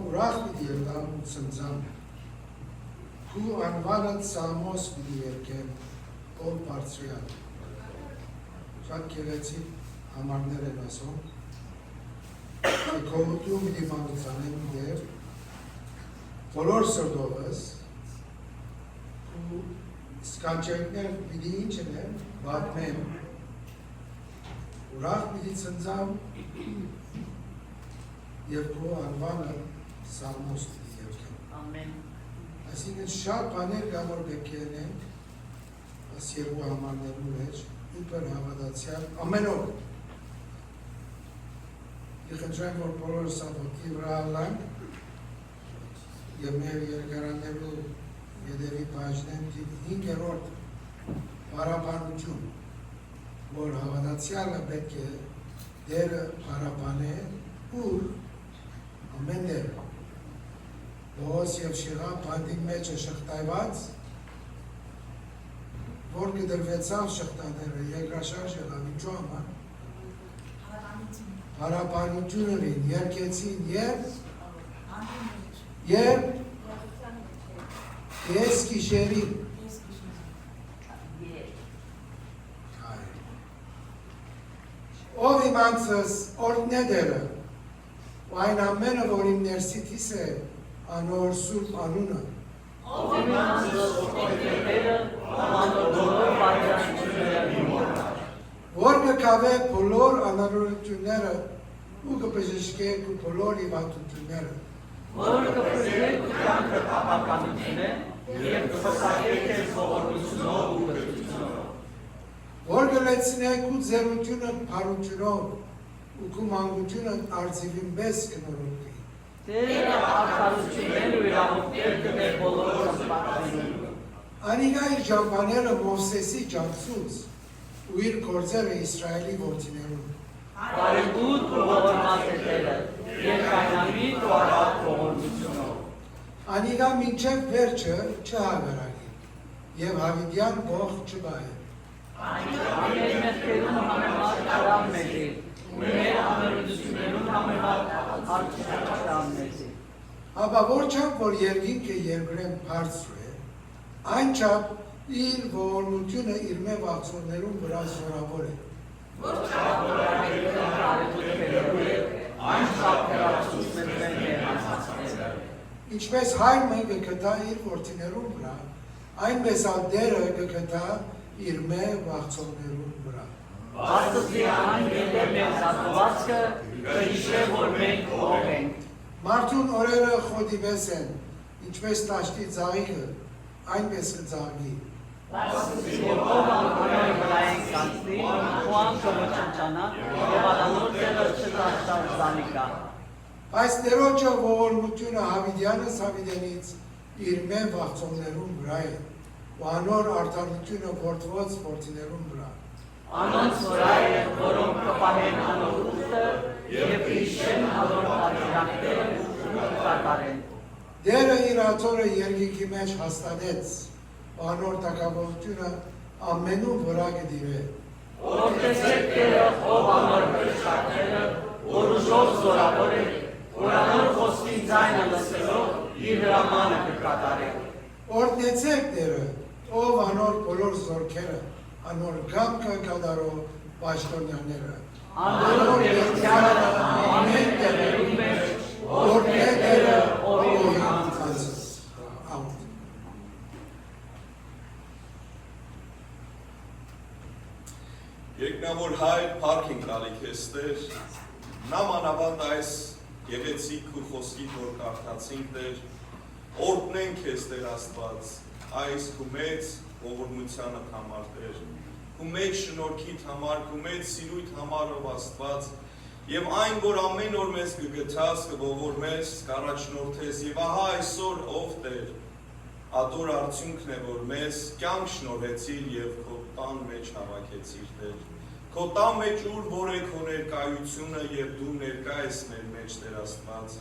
ուրախ պիտի ելամ ու ծնձամ, քու անվանդ Սամոս պիտի երկեմ, ով բարձրյալ։ Շատ գեղեցիկ համարներ են ասում, քո պիտի մանուցանեմ դեր, բոլոր սրտովս, ու սկանջերքներ պիտի ինչ են, բատմեմ, ուրախ պիտի ծնձամ, և քո անվանը Սամոս պիտի երկեմ։ Ամեն։ Այսինքն շատ բաներ կա որ պետք է անենք, այս երկու համարներու մեջ, իբր հավատացյալ ամեն օր։ Ես խնդրեմ, որ բոլորս ոտքի վրա ալանք և մեր երկարաններու ետևի բաժնեն 5-րդ պարապանություն, որ հավատացյալը պետք է դերը պարապանե ուր ամեն դեր։ Ողոս և շիղա բանդի մեջ է շղթայված, որ կդրվեցավ շղթաները, երկրաշարժ եղավ, ինչու համար։ Պարապանություններին երկեցին և ես գիշերին։ Ով իմանցս օրդն է դերը, ու այն ամենը, որ իմ ներսիթիս է, անոր սուրբ անունը։ Ով իմանցս օրդն է դերը, անոր բոլոր պատրանությունները իմոտ։ Որ կկավե բոլոր անարորությունները ու կբժշկե ու բոլոր իվատությունները։ Որ կպրծե ու կյանքը կապականություն է և կպսակե կեզ ողորմությունով ու կտրությունով։ Որ կլեցնեք ու ձերությունը պարությունով ու կու մանգությունը արձիվին բես կնորոտվի։ Տերը արդարություններ ու իրավունքներ կներ բոլոր սմբակներում։ Անիգա իր ճամբաները Մովսեսի ճամցուց ու իր գործերը Իսրայելի որդիներում։ Բարեգութ ու ողորմած է Տերը, և կայնամիտ ու առատ ողորմությունով։ Անիգա մինչև վերջը չհավերագի և հավիդյան բող չբայ։ Մեր մեղքերուն համեմատ հրամ մեզի, ու մեր ամերություններուն համեմատ արդյունքրամ մեզի։ Ապա որչապ, որ երկինքը երկրեն բարձր է, այն չապ իր ողորմությունը իր մեծ աղցորներուն վրա զորավոր է։ Որչապ, որ այգետը կարետութերու է, այն չապ հեռացուցներ մեր հասածները։ Ինչպես հայրը կգտա իր որդիներուն վրա, այնպես ալ դերը կգտա իր մեծ աղցորներուն վրա։ Աստծի այն գիտե մեր զատվածքը, կհիշե, որ մենք ով ենք։ Մարդուն օրերը խոդիվես են, ինչպես տաշտի ծաղիկը, այնպես կծաղկի։ Եվ ով անգորյալ վրա են կանցնի, ու անգորը չնչանա, և ադանորդերը չտաշտար զանիկա։ Այս Տերոջը ողորմությունը Հավիդյանս Հավիդենից իր մեծ աղցորներուն վրա է, ու անոր արդարությունը որդված որդիներուն վրա։ Անոնց վրա է, որոնք կպահեն անոր ուստը և կհիշեն անոր պատիրանքները ու կկատարեն։ Դերը իր աթորը երկինքի մեջ հաստատեց, ու անոր տակավորությունը ամենուն վրա կդիրե։ Ով տեսեք Տերը, ով անոր կրշակները, որ ուժով զորավոր է, որ անոր խոսքին ձայնը լսելով իր հրամանը կկատարե։ Օրհնեցեք Տերը, ով անոր բոլոր զորքերը, անոր գամքը կատարող պաշտոնյաները։ Անոր երդյալը ամեն տեղերում մեջ, օրհնե Տերը, ով իր անձանց։ Երկնավոր հայր փառք ենք տալի քեզ Տեր, նամանավանդ այս գեղեցիկ ու խոսքիդ որ կարդացինք Տեր, օրհնենք քեզ Տեր Աստված, այս քո մեծ ողորմությանդ համար Տեր, քո մեծ շնորհքիդ համար, քո մեծ սիրույթ համար ով Աստված, եւ այն որ ամեն օր մեզ կգթաս, կողորմես, կառաջնորդես եւ ահա այսօր ով Տեր, ադոր արդյունքն է որ մեզ կյանք շնորհեցիր եւ քո տան մեջ հավաքեցիր Տեր։ Քո տան մեջ ուր որ է քո ներկայությունը եւ դու ներկա ես մեր մեջ Տեր Աստված։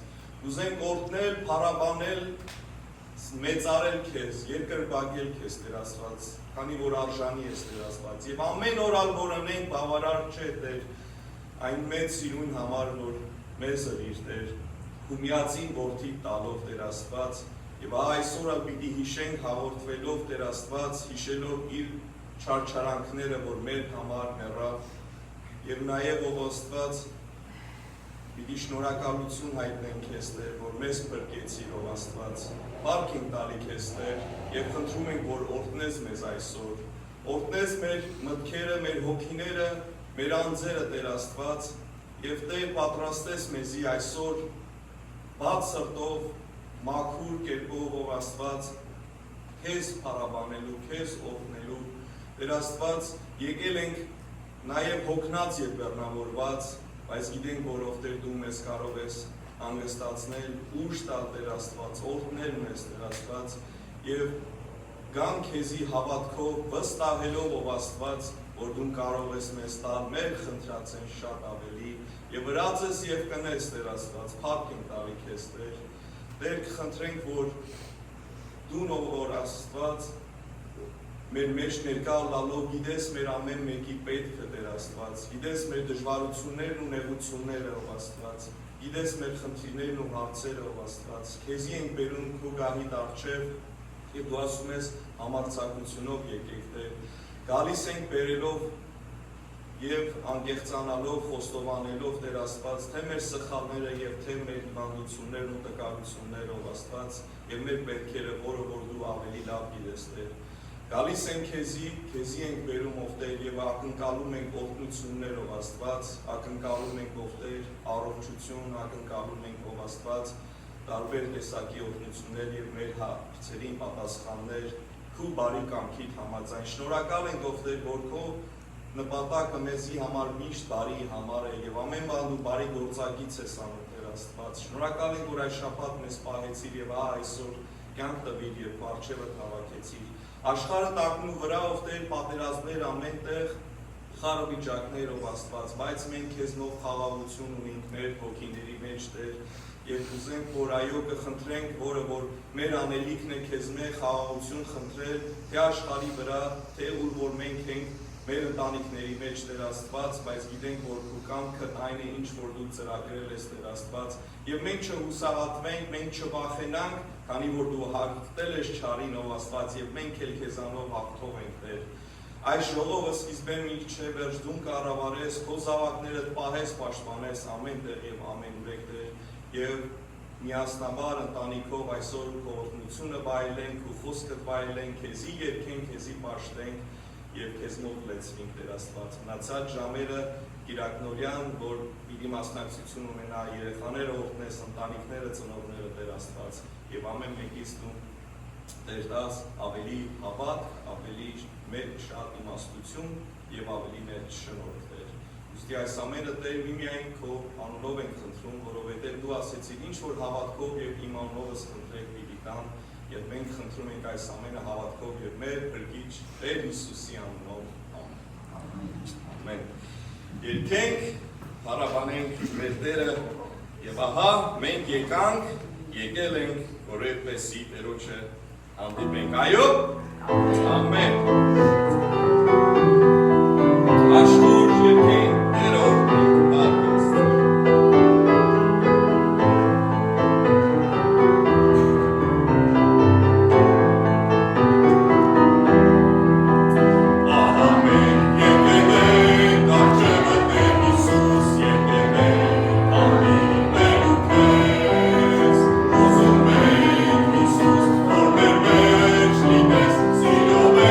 Ուզենք օրհնել, փառաբանել, մեծարել քեզ, երկրպագել քեզ Տեր Աստված, քանի որ արժանի ես Տեր Աստված։ Եվ ամեն օր ալ որ անենք բավարար չէ Տեր, այն մեծ սիրուն համար որ մեզ ըրիր Տեր։ ու միածին որդի տալով Տեր Աստված, եւ այսօր ալ պիտի հիշենք հաղորդվելով Տեր Աստված, հիշելով իր չարչարանքները, որ մեր համար մեռավ, եւ նաեւ ով Աստված պիտի շնորհակալություն հայտնենք Քեզ Տեր, որ մեզ փրկեցիր ով Աստված, փառք ենք տալի Քեզ Տեր, եւ խնդրում ենք, որ օրհնես մեզ այսօր, օրհնես մեր մտքերը, մեր հոգիները, մեր անձերը Տեր Աստված, եւ Տեր պատրաստես մեզի այսօր բաց սրտով, մաքուր կերպով ով Աստված, Քեզ փառաբանելու, Քեզ օրհնելու, Տեր Աստված, եկել ենք նաեւ հոգնած եւ բեռնավորված, բայց գիտենք, որ ով Տեր դու մեզ կարող ես հանգստացնել, ուժ տալ Տեր Աստված, օրհնել մեզ Տեր Աստված եւ գան Քեզի հավատքով, վստահելով ով Աստված, որ դու կարող ես մեզ տալ մեր խնդրածեն շատ ավելի եւ վրացես եւ կնես Տեր Աստված, փառք ենք տալի Քեզ Տեր։ Տեր կխնդրենք, որ դու ով Աստված մեր մեջ ներկա լալով գիտես մեր ամեն մեկի պետքը Տեր Աստված, գիտես մեր դժվարություններն ու նեղությունները ով Աստված, գիտես մեր խնդիրներն ու հարցերը ով Աստված, Քեզի ենք բերում քո գահիդ առջև եւ դու ասում ես համարձակությունով եկեք Տեր, գալիս ենք բերելով եւ անկեղծանալով, խոստովանելով Տեր Աստված, թե մեր սխալները եւ թե մեր հիվանդություններն ու տկարությունները ով Աստված եւ մեր պետքերը, որը որ դու ավելի լավ գիտես Տեր։ Գալիս ենք Քեզի ենք բերում ով Տեր եւ ակնկալում ենք օրհնություններ ով Աստված, ակնկալում ենք ով Տեր առողջություն, ակնկալում ենք ով Աստված տարբեր տեսակի օրհնություններ եւ մեր հարցերին պատասխաններ քու բարի կամքիդ համաձայն։ Շնորհակալ ենք ով Տեր, որ քո նպատակը մեզի համար միշտ բարի համար է եւ ամեն բան դու բարի գործակից ես անում Տեր Աստված։ Շնորհակալ ենք, որ այս շաբաթ մեզ պահեցիր եւ այսօր կյանք տվիր եւ արժեվը հավաքեցիր։ Աշխարհը տակնու վրա ով Տեր պատերազմներ ամենտեղ խառը վիճակներ ով Աստված, բայց մենք Քեզնով խաղաղություն ունենք մեր հոգիների մեջ Տեր եւ ուզենք որ այո կխնդրենք, որը որ մեր անելիքն է Քեզ մեր խաղաղություն խնդրել, թե աշխարհի վրա, թե ուր որ մենք ենք մեր ընտանիքների մեջ Տեր Աստված, բայց գիտենք որ քո կամքը այն է ինչ որ դու ծրագրել ես Տեր Աստված եւ մենք չհուսահատվենք, մենք չվախենանք, քանի որ դու հաղթել ես չարին ով Աստված եւ մենք էլ Քեզանով հաղթող ենք Տեր։ Այս ժողովը սկիզբեն մինչև վերջ դու կառավարես, քո զավակներդ պահես, պաշտպանես ամենտեղ եւ ամենուրեք Տեր եւ միասնաբար ընտանիքով այսօր քո օրհնությունը վայելենք ու խոսքդ վայելենք, Քեզի երգենք, Քեզի պաշտենք եւ Քեզնով լեցվենք Տեր Աստված։ Մնացած ժամերը Կիրակնորյան, որ պիտի մասնակցություն ունենա երեխաները օրհնես, ընտանիքները, ծնողները Տեր Աստված եւ ամեն մեկից դու Տեր տաս ավելի հավատ, ավելի մեր շատ իմաստություն եւ ավելի մեր շնորհ Տեր։ Ուստի այս ամենը Տեր միմիայն քո անունով ենք խնդրում, որովհետեւ դու ասեցիր ինչ որ հավատքով եւ իմ անունովս խնդրեք պիտի տան եւ մենք խնդրում ենք այս ամենը հավատքով եւ մեր Փրկիչ Տեր Հիսուսի անունով։ Ամեն։ Եկենք, փառաբանենք մեր Տերը եւ ահա մենք եկել ենք, որ այդպեսի Տերոջը հանդիպենք։ Այո։ Ամեն։ Աշխուր եկենք Տերով պատկաստ։ Sirove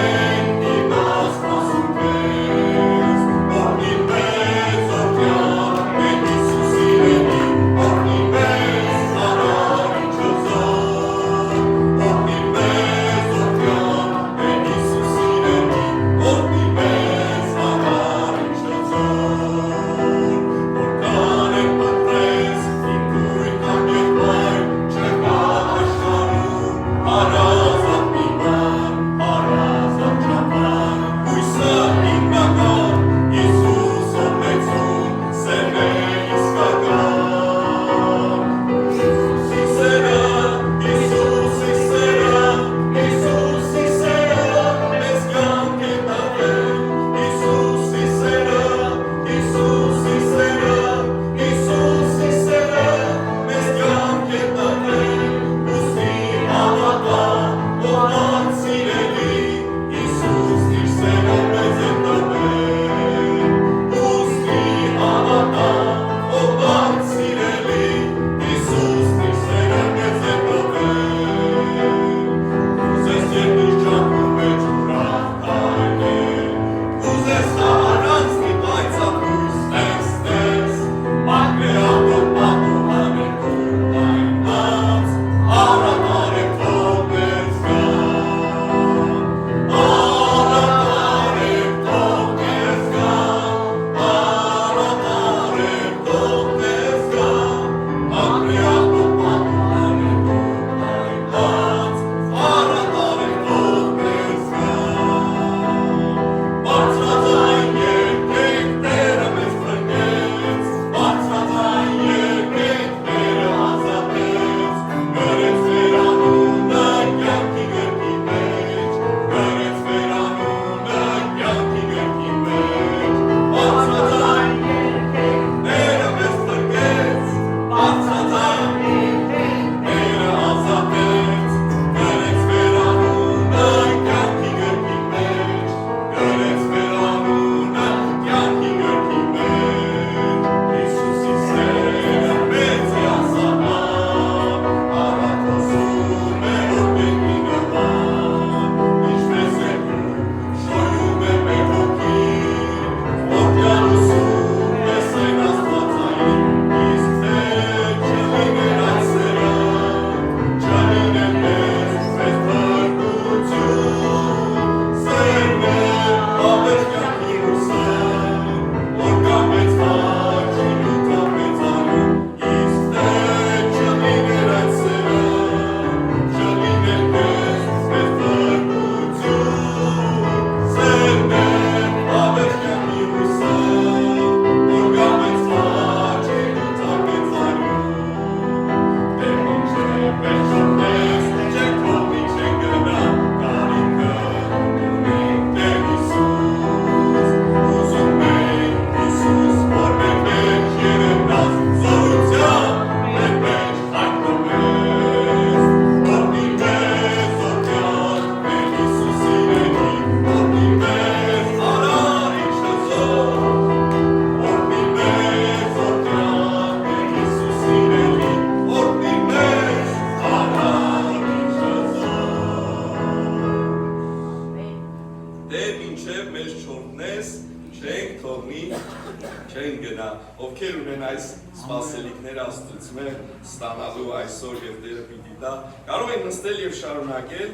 Ստանալու այսօր և Տերը պիտի տա, կարող են նստել և շարունակել,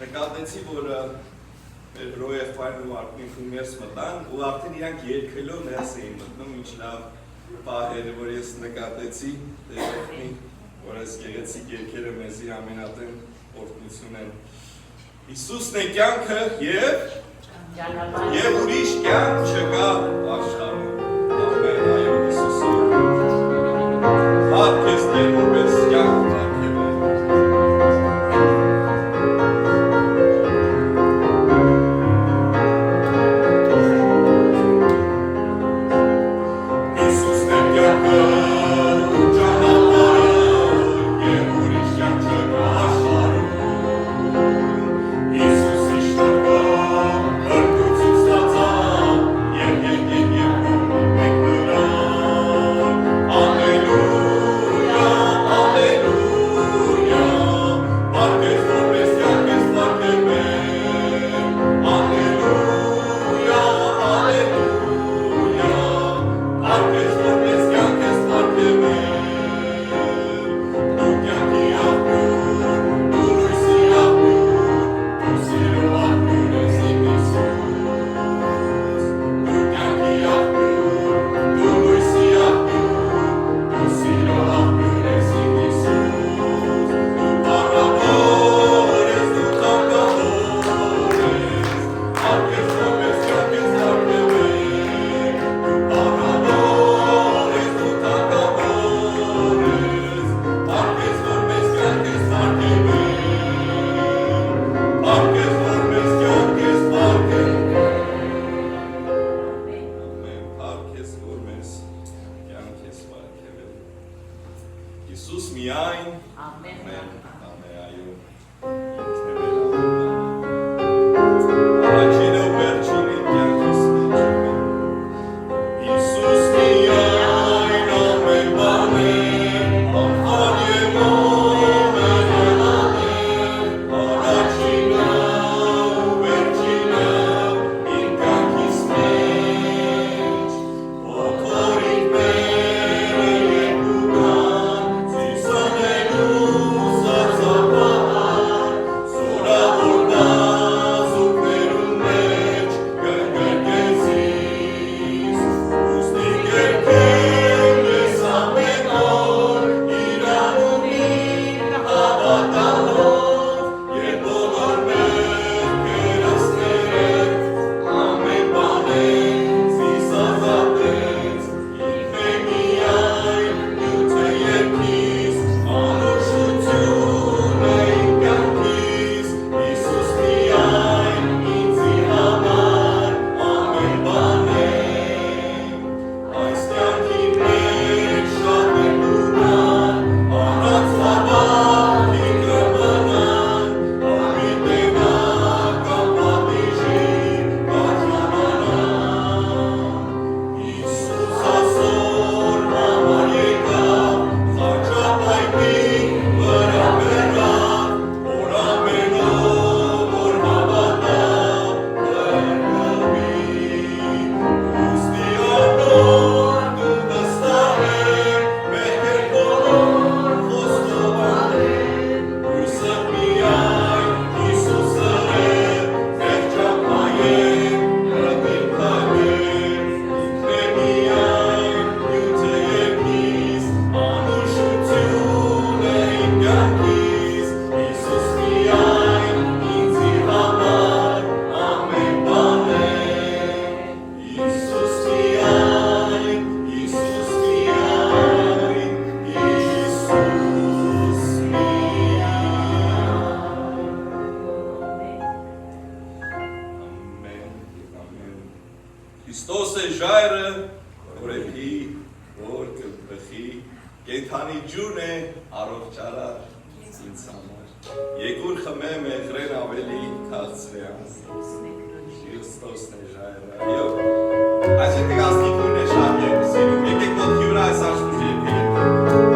նկատեցի, որ մեր հրոյ եղբայրն ու Արմինքն ներս մտան ու արդեն իրանք երգելով ներս էին մտնում, ինչ լավ պահերը, որ ես նկատեցի, Տերը որ այս գեղեցիկ երգերը մեզի ամենատեն օրհնություն են։ Հիսուսն է կյանքը և ուրիշ կյանք չկա աշխարհում։ Ամեն, այո, Հիսուսը Harkes Tell որպես կյանք պարգև է։ Հիսուսն է կյանքը ու ճանապարհը և ուրիշ կյանք չկա աշխարհում։ Հիսուսի շնորհը հրկություն ստացա և եկեք մենք նրան Alleluia առողջարար ինձ համար։ Եկուր խմե մեղրեն ավելի քաղցրյան։ Քրիստոսն է ժայռը։ Այո։ Այսինքն գաստիկույն է շատ եմ սիրում։ Եկեք ոտքի վրա այս աշխուժի եփեք։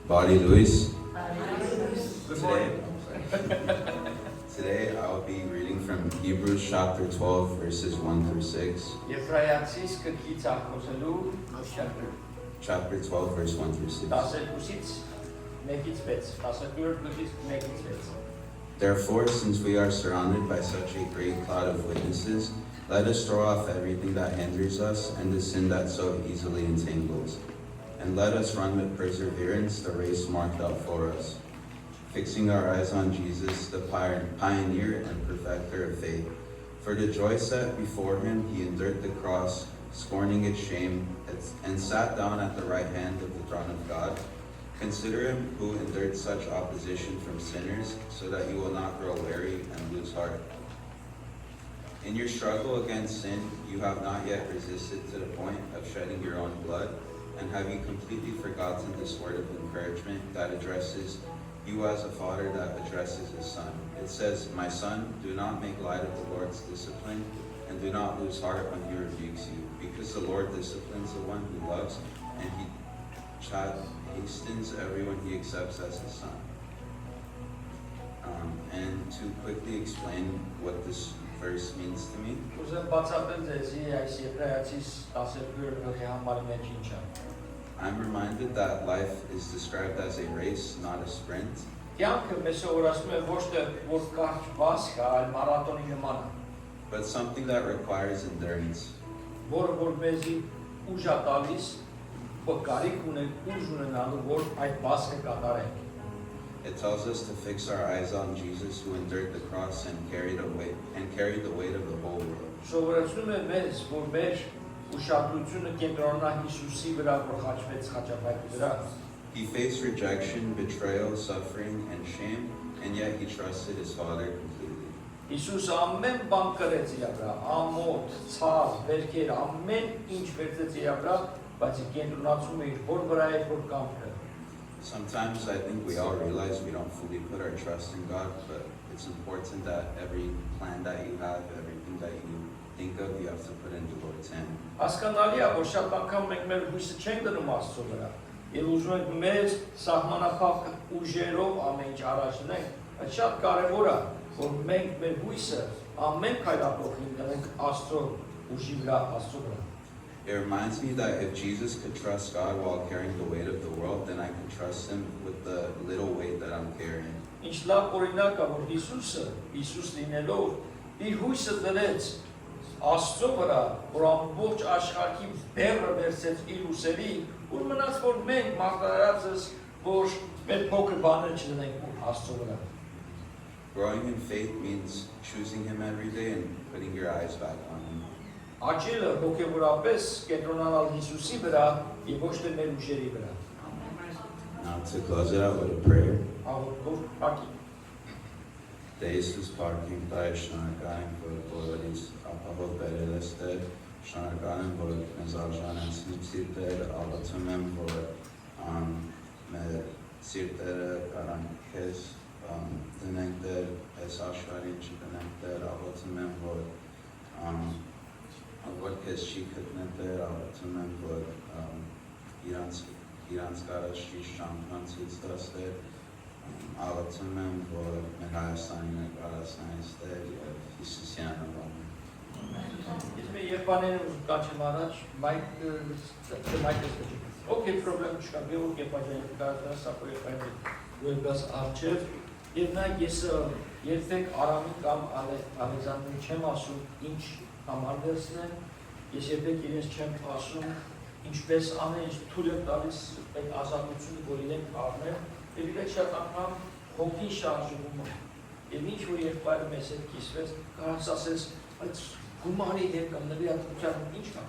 Body Luis. Today I'll be reading from Hebrews chapter 12 verses 1 through 6. Chapter 12 verse 1 through 6. Therefore, since we are surrounded by such a great cloud of witnesses, let us throw off everything that hinders us and the sin that so easily entangles. And let us run with perseverance the race marked out for us, fixing our eyes on Jesus, the pioneer and perfecter of faith. For the joy set before him, he endured the cross, scorning its shame, and sat down at the right hand of the throne of God. Consider him who endured such opposition from sinners, so that you will not grow weary and lose heart. In your struggle against sin, you have not yet resisted to the point of shedding your own blood. And have you completely forgotten this word of encouragement that addresses you as a father that addresses his son? It says, "My son, do not make light of the Lord's discipline, and do not lose heart when he rebukes you, because the Lord disciplines the one who loves, and he hastens everyone he accepts as his son." And to quickly explain what this verse means to me, I'm reminded that life is described as a race, not a sprint. But something that requires endurance. It tells us to fix our eyes on Jesus, who endured the cross and carried the weight of the whole world. ուշադրությունը կենտրոնանա Հիսուսի վրա, որ խաչվեց խաչապայքի վրա։ He faced rejection, betrayal, suffering, and shame, and yet he trusted his Father completely. Հիսուսը ամեն բան կրեց իր վրա, ամոթ, ցավ, վերքեր, ամեն ինչ վերցրեց իր վրա, բայց կենտրոնացում է իր հոր վրա է, որ կամքը։ Sometimes I think we all realize we don't fully put our trust in God, but it's important that every plan that you have, everything that you think of, you have to put into Lord's hand. Հասկանալի է, որ շատ անգամ մենք մեր հույսը չենք դնում Աստծո վրա, եւ ուզում ենք մեր սահմանափակ ուժերով ամեն ինչ առաջնենք, բայց շատ կարեւոր է, որ մենք մեր հույսը ամեն քայլափոխին դնենք Աստծո ուժի վրա, Աստծո վրա։ It reminds me that if Jesus could trust God while carrying the weight of the world, then I can trust Him with the little weight that I'm carrying. Ինչ լավ օրինակ է, որ Հիսուս լինելով իր հույսը դրեց Աստծո վրա, որ ամբողջ աշխարհի բեռը վերցրեց իր ուսերի, ու մնաց որ մենք մարտարածս, որ մեր փոքր բաները չդնենք Աստծո վրա։ Growing in faith means choosing Him every day and putting your eyes back on Him. Աճելը հոգևորապես կենտրոնանալ Հիսուսի վրա եւ ոչ թե մեր ուժերի վրա։ Now to close it out with a prayer. Աղոթքով ակի։ Տե Հիսուս Փարքին տայ շնորհակալ եմ, որ բոլորիս ապահով բերել ես Տեր, շնորհակալ եմ, որ մեզ արժանացնիր սիրտեր, աղոթում եմ, որ մեր սիրտերը կարան քեզ դնենք Տեր, այս աշխարհին չդնենք Տեր, աղոթում եմ, որ քեզ չի գտնեն Տեր, աղոթում եմ, որ իրանց կարած ճիշտ շամփան ցույց տաս Տեր, աղոթում եմ, որ մեր Հայաստանին ներկայացնես Տեր եւ Հիսուսի անունով։ Ես մեր եղբայրները կանչեմ առաջ, մայքը Okay, problem չկա, գեորգ եփաջանի կարծես ապա եղբայրը գոյգաս արչև եւ նա ես երբեք Արամի կամ Ալեքսանդրին չեմ ասում ինչ համար դերսնեն, ես երբեք իրենց չեմ ասում ինչպես ամեն ինչ թույլ եմ տալիս այդ ազատությունը, որ իրենք առնեն, եւ իրենք շատ անգամ հոգին շարժվում է։ Եվ ինչ որ եղբայրը մեզ հետ կիսվեց, կարանց ասես, այդ գումարի հետ կամ նվիրատվության ինչ կա,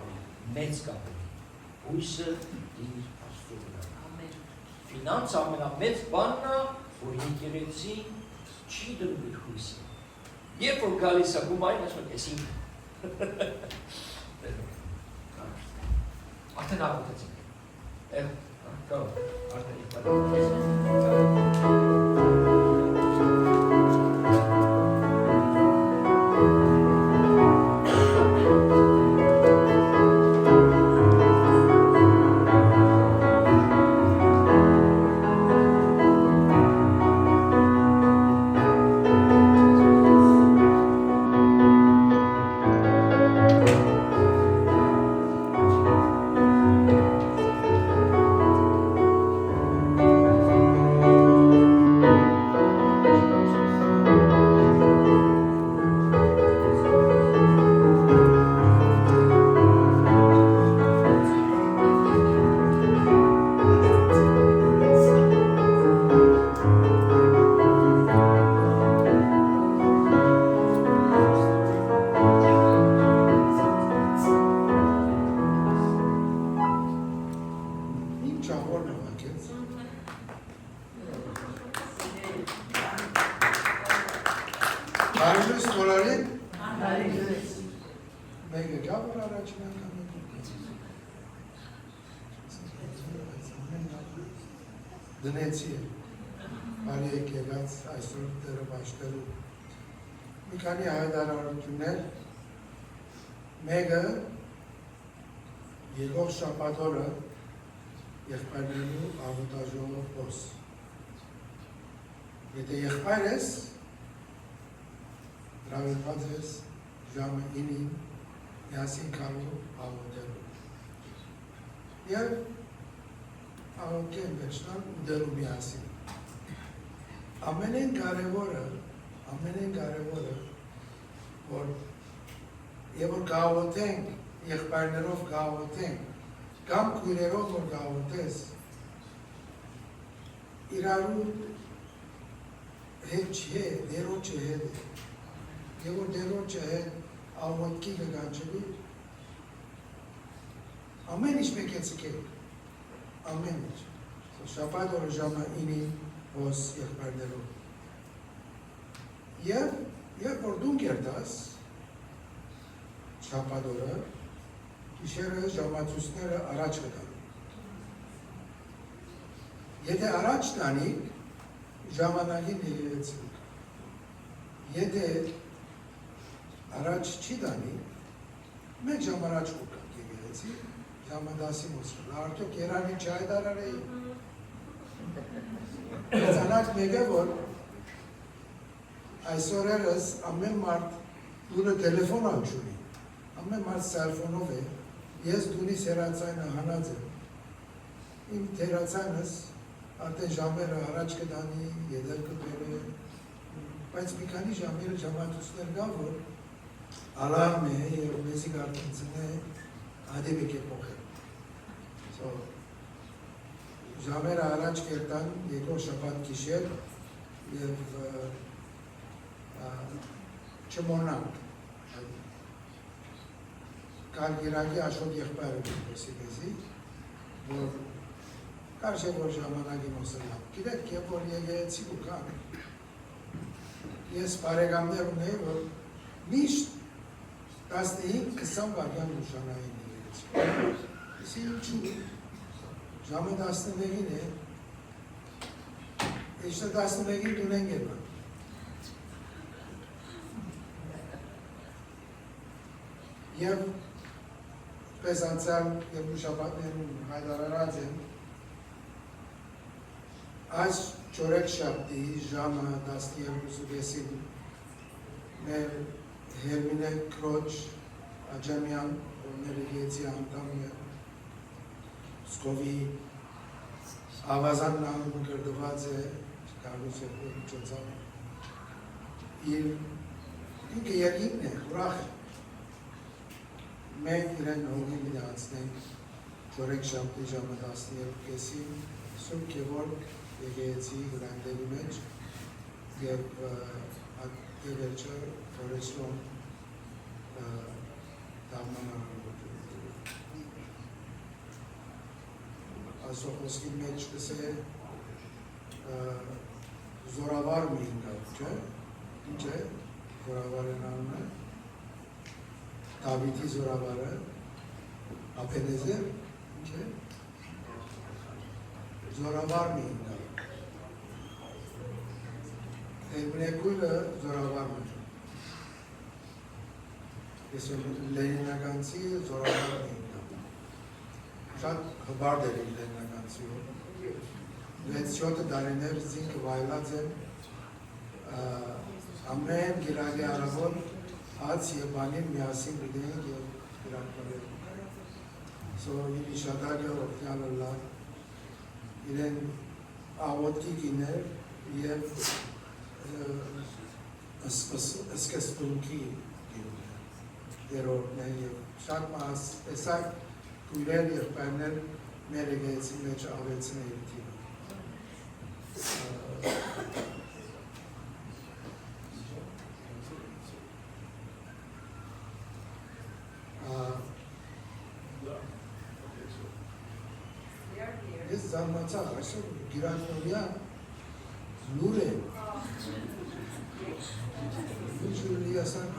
մեծ կա։ Հույսը իր Աստծո վրա։ Ֆինանս ամենամեծ բանն է, որ եկեղեցի չի դնում իր հույսը։ Երբ որ գալիս է գումարին, ասում ես ինքը։ Արդեն աղոթեցինք։ Կարող, արդեն իպատի։ Դնեցի է, բարի եք եղած այսօր դերը բաշտելու մի քանի հայտարարություններ, մեկը եկող շաբաթ օրը եղբայրներու աղոթաժողով փոս։ Եթե եղբայր ես, հրավիրված ես ժամը 9-ին միասին կարող աղոթելու։ Եվ աղոթքեն վերջնան ուդելու միասին։ Ամենեն կարևորը, որ եւ որ գաղոթենք, եղբայրներով գաղոթենք, կամ քույրերով որ գաղոթես, իրարու հետ չէ, դերոջը հետ է։ Եվ որ դերոջը հետ աղոթքի կգանչելի, ամեն ինչ մեկեցիք ամեն ինչ շաբաթ օրը ժամը 9-ին ոս եղբայրներով եւ որ դու կերտաս շաբաթ օրը գիշերը ժամացույցները առաջ կտան եթե առաջ տանիք ժամանակին եկեղեցի եթե առաջ չի տանի մեկ ժամ առաջ կուկանք եկեղեցի ժամը 10-ի մոսր արդյոք երանի չայ դարարեի Ծանակ մեկը որ այսօր երս ամեն մարդ դուրը տելեֆոն անչունի ամեն մարդ սելֆոնով է ես դունիս հերացայնը հանած եմ իմ հերացայնս արդեն ժամերը առաջ կտանի եդեր կտերը բայց մի քանի ժամերը ժամացույցներ կա որ ալարմ է եւ մեզի գարտենցն է ադեբեք է փոխել ժամերը առաջ կերտան երկրորդ շաբաթ գիշեր եւ չմոռանանք կար գիրակի աշխոտ եղբայրը դեպոսի մեզի որ կարշե որ ժամանակի մոսրնամ գիտեք եւ որ եկեղեցի ու կան ես բարեկամներ ունեի որ միշտ 15-20 վայրկյան նշանային եկեղեցի ինչու ժամը 11-ին է Eşte 11-ին դունեն գերման եւ պես անցյալ երկու շաբաթներում հայտարարած եմ այս չորեքշաբթի ժամը 12:30-ին մեր Հերմինե Քրոջ Աջամյան մեր եկեղեցի անդամ է Սկովի ավազանն անունը գրդված է կարող է միջոցով ինքը երկինն է ուրախ մենք իրեն հողի միացնենք չորեքշաբթի ժամը 12:30-ին Սուրբ Գևորգ եկեղեցի հրանդերի մեջ եւ վերջը Ֆորեստոն Ասոխոսքի մեջ կսե զորավար մի ինգավ, չէ? Ինչ է? Զորավարն անում է? Դավիթի զորավարը, Աբենեզեր, ինչ է? Զորավար մի ինգավ։ Էրմնեկույլը զորավար մի ինգավ։ Ես լենինականցի զորավար մի ինգավ։ Շատ հբարդ էր իր լենինականցիով։ 6-7 դարիներ զինքը վայելած են ամեն գիրագի առավոտ հաց և բանին միասին գդենք և գիրակներ So իր իշադագը ողջանը լա իրեն աղոտքի գիներ և սկսպունքի երորդն է և շատ մաս տեսակ կույրեր և պայմներ մեր եկեղեցի մեջ ավեցին է իր թիմը Ես զարմացա, այսօր գիրանորյա լուր է ինչ լուրի ասան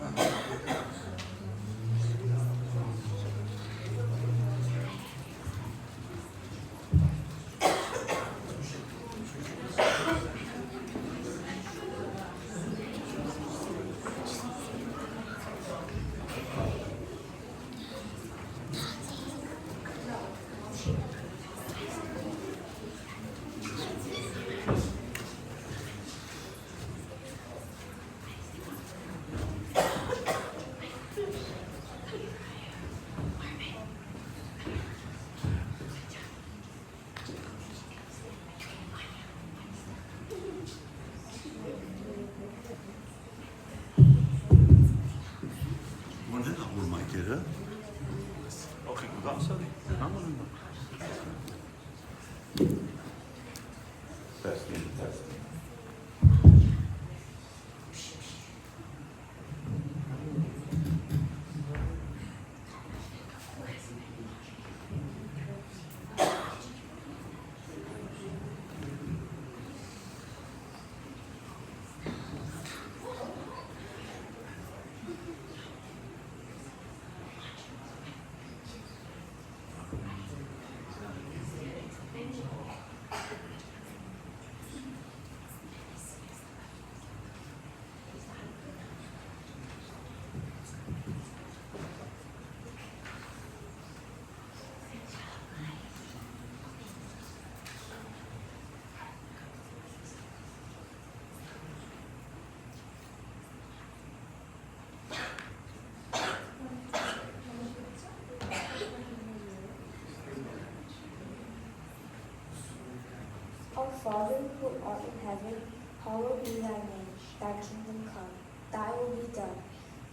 Father, who art in heaven, hallowed be thy name. Thy kingdom come, thy will be done.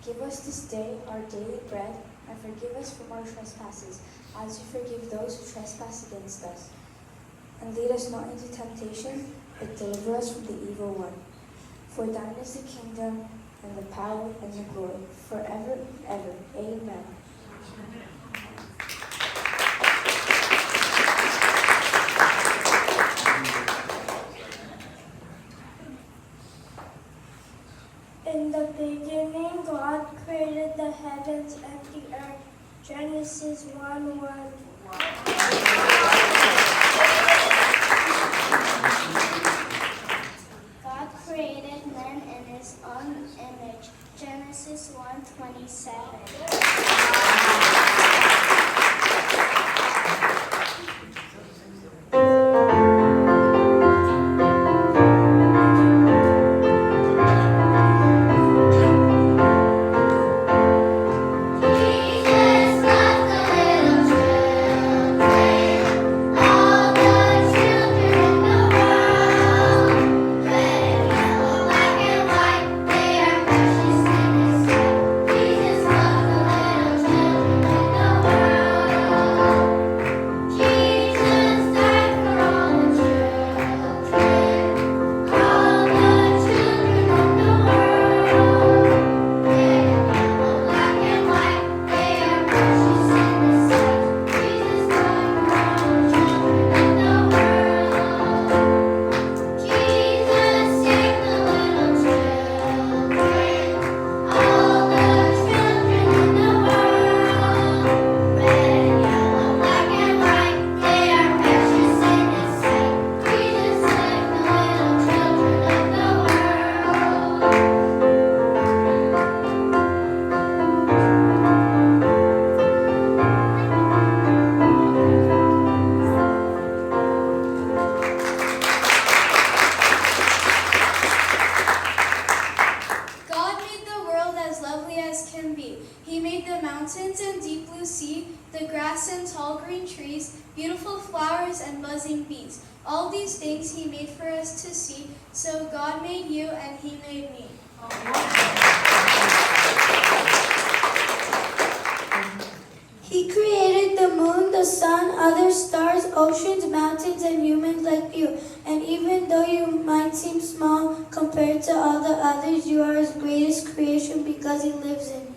Give us this day our daily bread, and forgive us from our trespasses, as we forgive those who trespass against us. And lead us not into temptation, but deliver us from the evil one. For thine is the kingdom, and the power, and the glory, forever and ever. Amen. In the beginning, God created the heavens and the earth. Genesis 1:1. God created man in his own image. Genesis 1:27. He made the mountains and deep blue sea, the grass and tall green trees, beautiful flowers and buzzing bees. All these things he made for us to see. So God made you and he made me. He created the moon, the sun, other stars, oceans, mountains, and humans like you. And even though you might seem small compared to all the others, you are his greatest creation because he lives in you.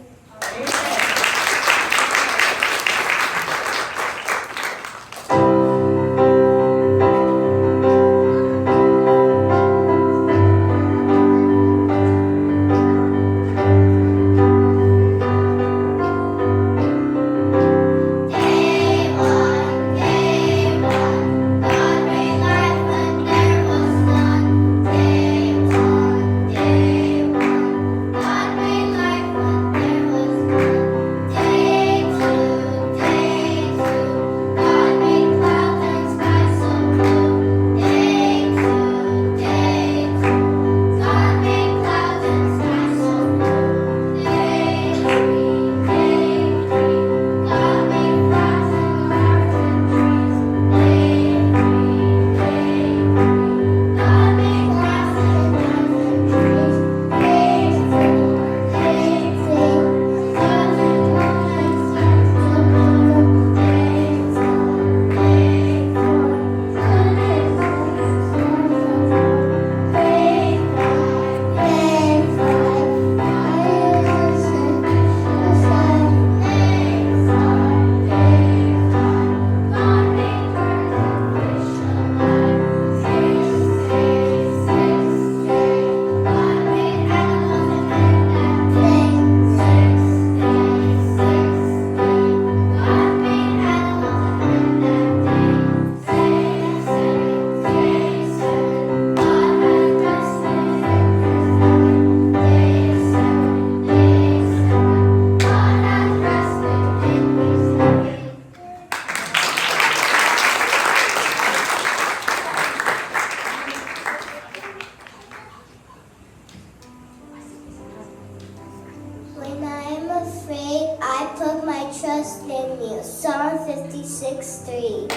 When I am afraid, I put my trust in you. Psalm 56:3.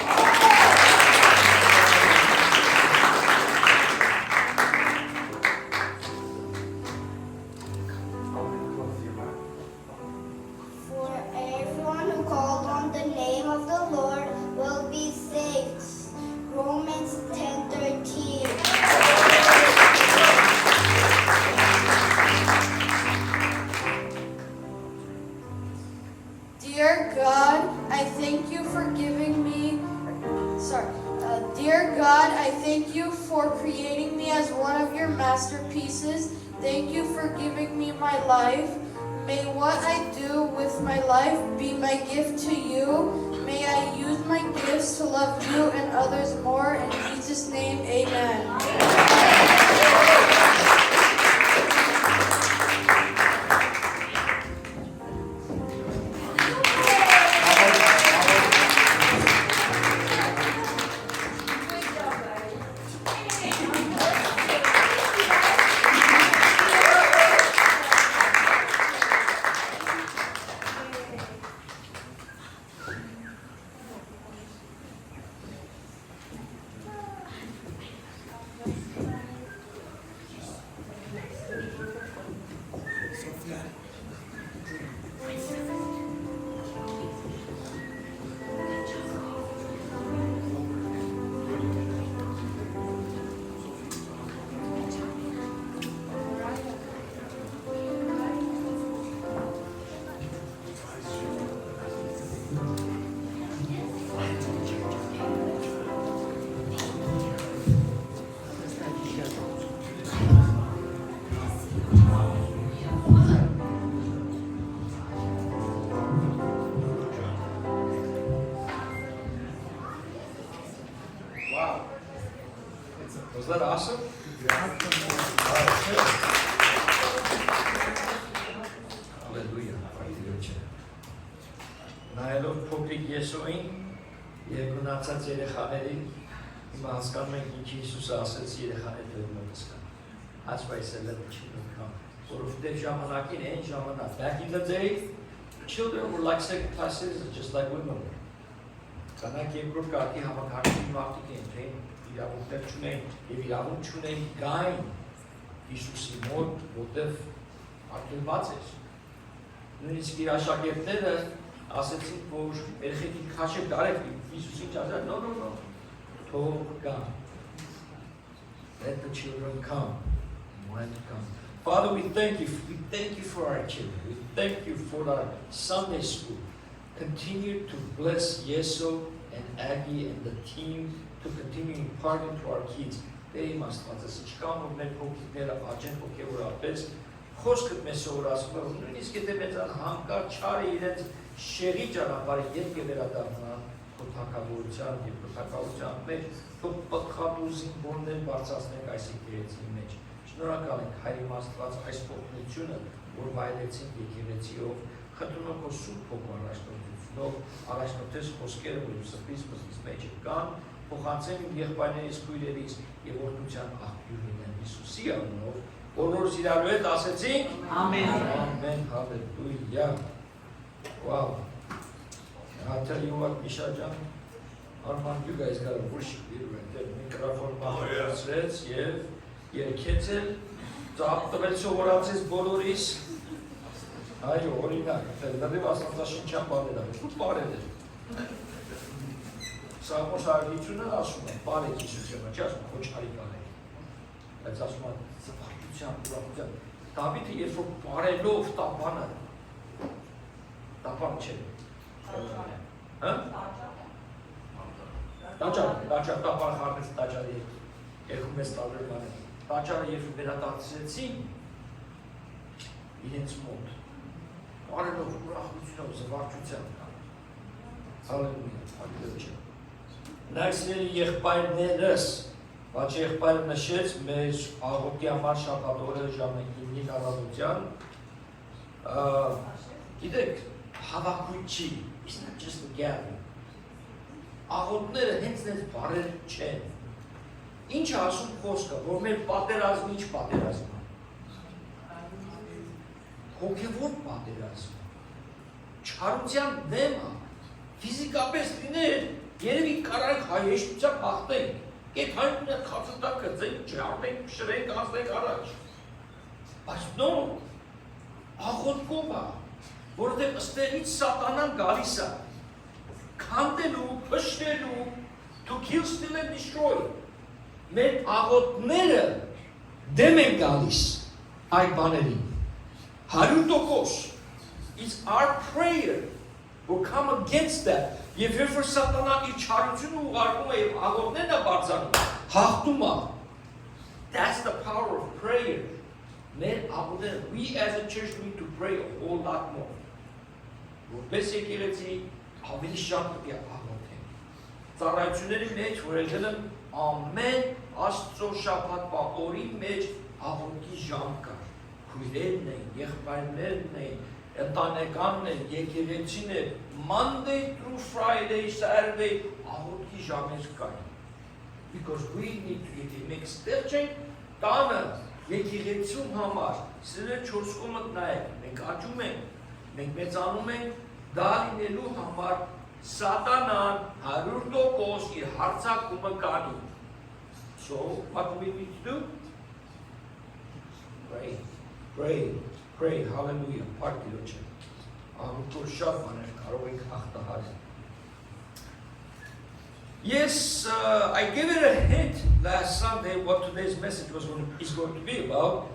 thank you for creating me as one of your masterpieces. Thank you for giving me my life. May what I do with my life be my gift to you. May I use my gifts to love you and others more. In Jesus' name, amen. Wow. Was that awesome? Hallelujah. Նայելով փոքրիկ Եսուին եւ գնացած երեխաներին հիմա հասկանում ենք ինչի Հիսուսը ասեց երեխաների դեպքում հասկան։ That's why he said let the children come. Որովհետեւ ժամանակին այն ժամանակ back in the day children were like second class citizens just like women were. Կանայք երկրորդ կարգի համակարգի մարդիկ էին, թե իրավունքներ չունեին եւ իրավունք չունեին գային Հիսուսի մոտ, որտեղ արգելված էր։ Նույնիսկ իր աշակերտները ասեցին, որ երեխեքին քաշեք դարեք Հիսուսին ճաշել, no, թող գան։ Let the children come. When come. Father, we thank you for our children. We thank you for our Sunday school. Continue to bless Yeso and Aggie and the team to continue imparting to our kids. They must want us to come and make their agent okay or our best. Խոսքդ մեզ սովորացնում է, նույնիսկ եթե մեզ հանկարծ չարը իրենց շեղի ճանապարհը ետք է վերադառնան քո թագավորության եւ քո մեջ, թող պատխատու զինվորներ բարձրացնենք այս եկեղեցի մեջ։ Շնորհակալ ենք Հայր իմ Աստված այս փոխությունը, որ վայելեցին եկեղեցիով, խնդրում եմ քո սուրբ հոգու առաջնորդությունով, առաջնորդես խոսքերը, որ սրտից մտքից մեջ կան, փոխանցեն իմ եղբայրներից, քույրերից եւ օրհնության աղբյուր լինեն Հիսուսի անունով, բոլորս իրար հետ ասեցինք Amen. Amen. Hallelujah. Wow. I tell you what, Misha Jan, Armand, you guys got to worship here right there. Microphone բարձրացրեց եւ երկեցել ծաղտվել սովորացես բոլորիս այո օրինակ դեռ աստվածաշնչյան բաներ ու բարեր Սաղմոս արարիչությունը ասում է բարեք Հիսուսը չի ասում խոչարի բարեք բայց ասում է զվարճության ուրախության Դավիթը երբ որ բարելով տապանը չէ հա Տաճար տապան խառնեց տաճարի երկու մեծ տարբեր բաներ Տաճարը երբ վերադարձրեցին իրենց մոտ բարելով ուրախությունով զվարճությամբ Հալելույա Նայսների եղբայրներս Բայց եղբայրը նշեց մեր աղոտի համար շաբաթ օրը ժամը 9-ին առավոտյան գիտեք հավաքույթ չի it's not just a gathering աղոտները հենց նենց բարեր չեն ինչ ասում խոսքը որ մեր պատերազմը ինչ պատերազմ հոգևոր պատերազմ չարության դեմ ֆիզիկապես լիներ երևի կարանք հայեշտությամբ հաղթենք Get home to Kazataka, think, Jarvik, Shrek, Azek, Arach. But no, Ahot Koba, were the State Satanan Galisa. Kantelu, Pushtelu, to kill, steal, and destroy. Met Ahot Nere, Demen Galis, I Baneri. Harutokos is our prayer will come against that. Եվ երբ որ սատանան իր չարությունը ուղարկում է եւ աղոթներն է բարձրանում, հաղթում է. That's the power of prayer. Մեր աղոթները, we as a church need to pray a whole lot more. Որպես եկեղեցի ավելի շատ պետք է աղոթենք։ Ծառայությունների մեջ որ եղել են ամեն Աստծո շաբաթվա օրի մեջ աղոթքի ժամ կար։ Քույրերն էին, եղբայրներն էին, ընտանեկանն են, եկեղեցին է, Monday through Friday, Saturday, աղոթքի ժամեր կային։ Because we need to get a mix. Դերչենք տանը եկեղեցում համար, սիրել 4 կողմը նայեք, մենք աճում ենք, մենք մեծանում ենք, դա լինելու համար Սատանան 100% իր հարձակումը կանի։ So, what do we need to do? Pray, pray, pray, hallelujah, partiyոչ է։ Աղոթքով շատ բաներ կարող ենք հաղթահարել։ Yes, I gave it a hint last Sunday what today's message is going to be about.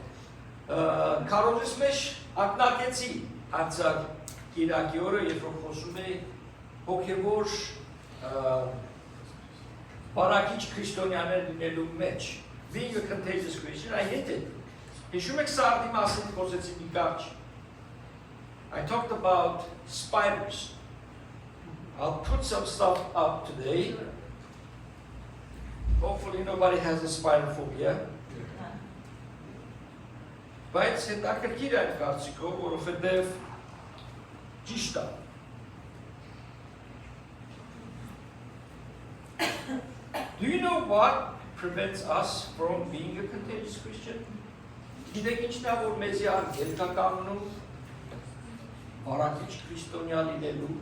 Կարողես մեջ ակնակեցի անցած Կիրակի օրը, երբ որ խոսում էի հոգևոր բարակիչ քրիստոնյաներ լինելու մեջ, being a contagious Christian, I hit it. Հիշում եք սարդի մասին խոսեցի մի կարճ. I talked about spiders. I'll put some stuff up today. Hopefully nobody has a spider phobia. Բայց հետաքրքիր այդ կարծիքով, որովհետև ճիշտ է. Do you know what prevents us from being a contagious Christian? Գիտեք ինչն է, որ մեզի արգելք է կանգնում բարակիչ քրիստոնյա լինելու։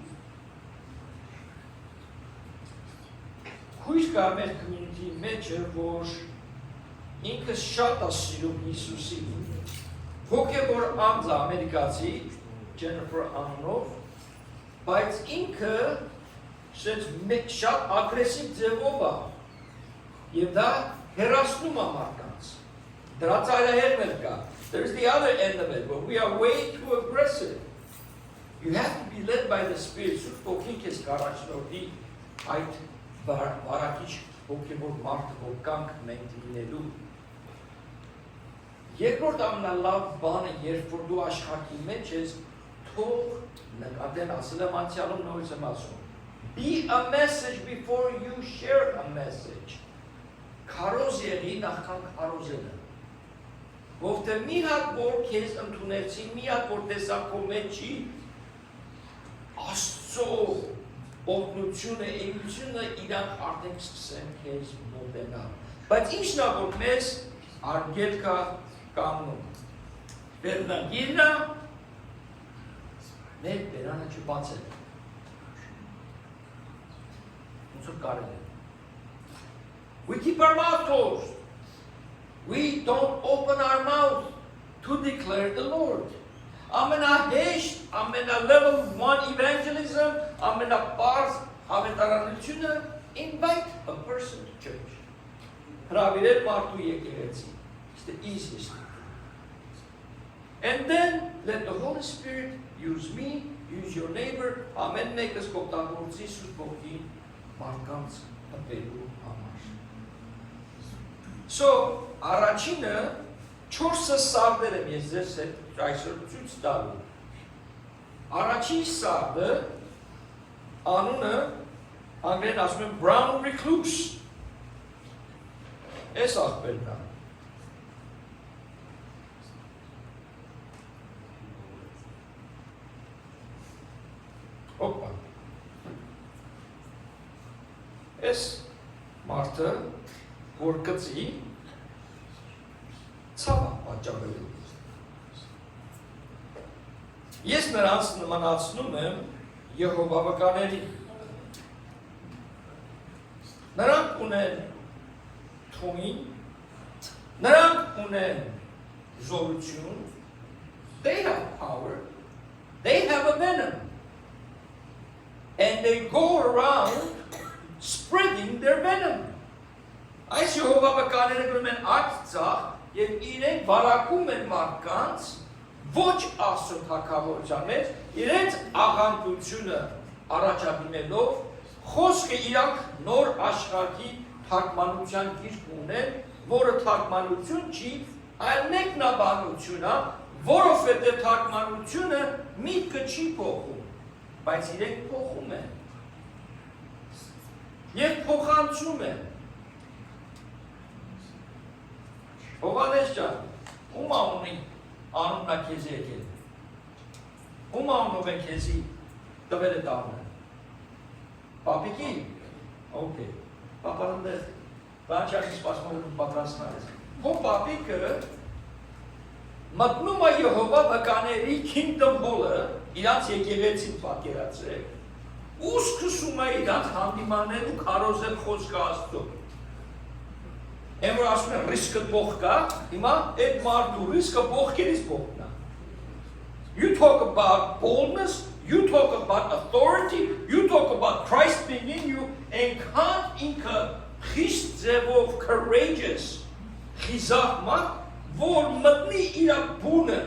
Հույս կա մեր community մեջը, որ ինքը շատ է սիրում Հիսուսին։ Հոգևոր անձ է ամերիկացի, Jennifer անունով, բայց ինքը շատ ագրեսիվ ձևով է, և դա հեռացնում է մարդկանց։ Դրա ծայրահերն էլ կա. There's the other end of it, but we are way too aggressive. You have to be led by the Spirit. Սուրբ ոգին քեզ կառաջնորդի այդ բարակիչ հոգևոր մարդը, որ կանք մենք լինելու։ Երկրորդ ամենալավ բանը, երբ որ դու աշխարհի մեջ ես, թող նկատեն ասել եմ անցյալում, նորից եմ ասում. Be a message before you share a message. Քարոզ եղի նախքան քարոզելը։ Որտե մի հատ որ քեզ ընդունեցի, մի հատ որ տեսակո մեջի Աստծո օգնությունը, էությունը իրանք արդեն սկսեն քեզ մոտենալ։ Բայց ինչն է որ մեզ արգելք է կանգնում։ Վերնագիրը մեր բերանը չբացել։ Ոնց որ կարելի է։ We keep our mouth closed. We don't open our mouth to declare the Lord. Ամենահեշտ, level 1 evangelism, ամենապարզ հավետարանությունը, invite a person to church. Հրավիրել մարդու եկեղեցի. It's the easiest thing. And then let the Holy Spirit use me, use your neighbor, ամեն մեկս կօգտագործի Սուրբ Ոգին մարդկանց հպելու համար. So, առաջինը 4 սարդեր եմ ես ձեզ հետ այսօր ցույց տալու։ Առաջին սարդը անունը անգլերեն ասում են brown recluse։ Էս աղբերն է։ Հոպա։ Էս մարդը որ կծի ցավը պատճառելու։ Ես նրանց նմանացնում եմ Եհովավականների։ Նրանք ունեն թունին, նրանք ունեն զորություն, they have power, they have a venom, and they go around spreading their venom. Այս Եհովավականները գրում են ակցախ և իրենք վարակում են մարդկանց ոչ Աստծո թագավորության մեջ, իրենց աղանդությունը առաջադիմելով, խոսքը իրանք նոր աշխարհի թարգմանության գիրք ունեն, որը թարգմանություն չի, այլ մեկնաբանություն է, որովհետև թարգմանությունը միտքը չի փոխում, բայց իրենք փոխում են և փոխանցում են։ Հովհաննես ջան, ում անունի անուննա քեզ եկել, ում անունով են քեզի տվել է տանը, պապիկի, օքեյ, պապան դեղ, բանչակի սպասմով պատրաստներ ես, հո պապիկը մտնում է Եհովա վկաների Kingdom Hall-ը, իրանց եկեղեցին պատկերացրեք, ու սկսում է իրանց հանդիմանել ու քարոզել խոսքը Աստծո։ Եմ որ ասում են ռիսկը փող կա, հիմա այդ մարդու ռիսկը փողքերից փողն է։ You talk about boldness, you talk about authority, you talk about Christ being in you, and can't ինքը խիստ ձևով courageous, խիզախ մարդ, որ մտնի իր բունը,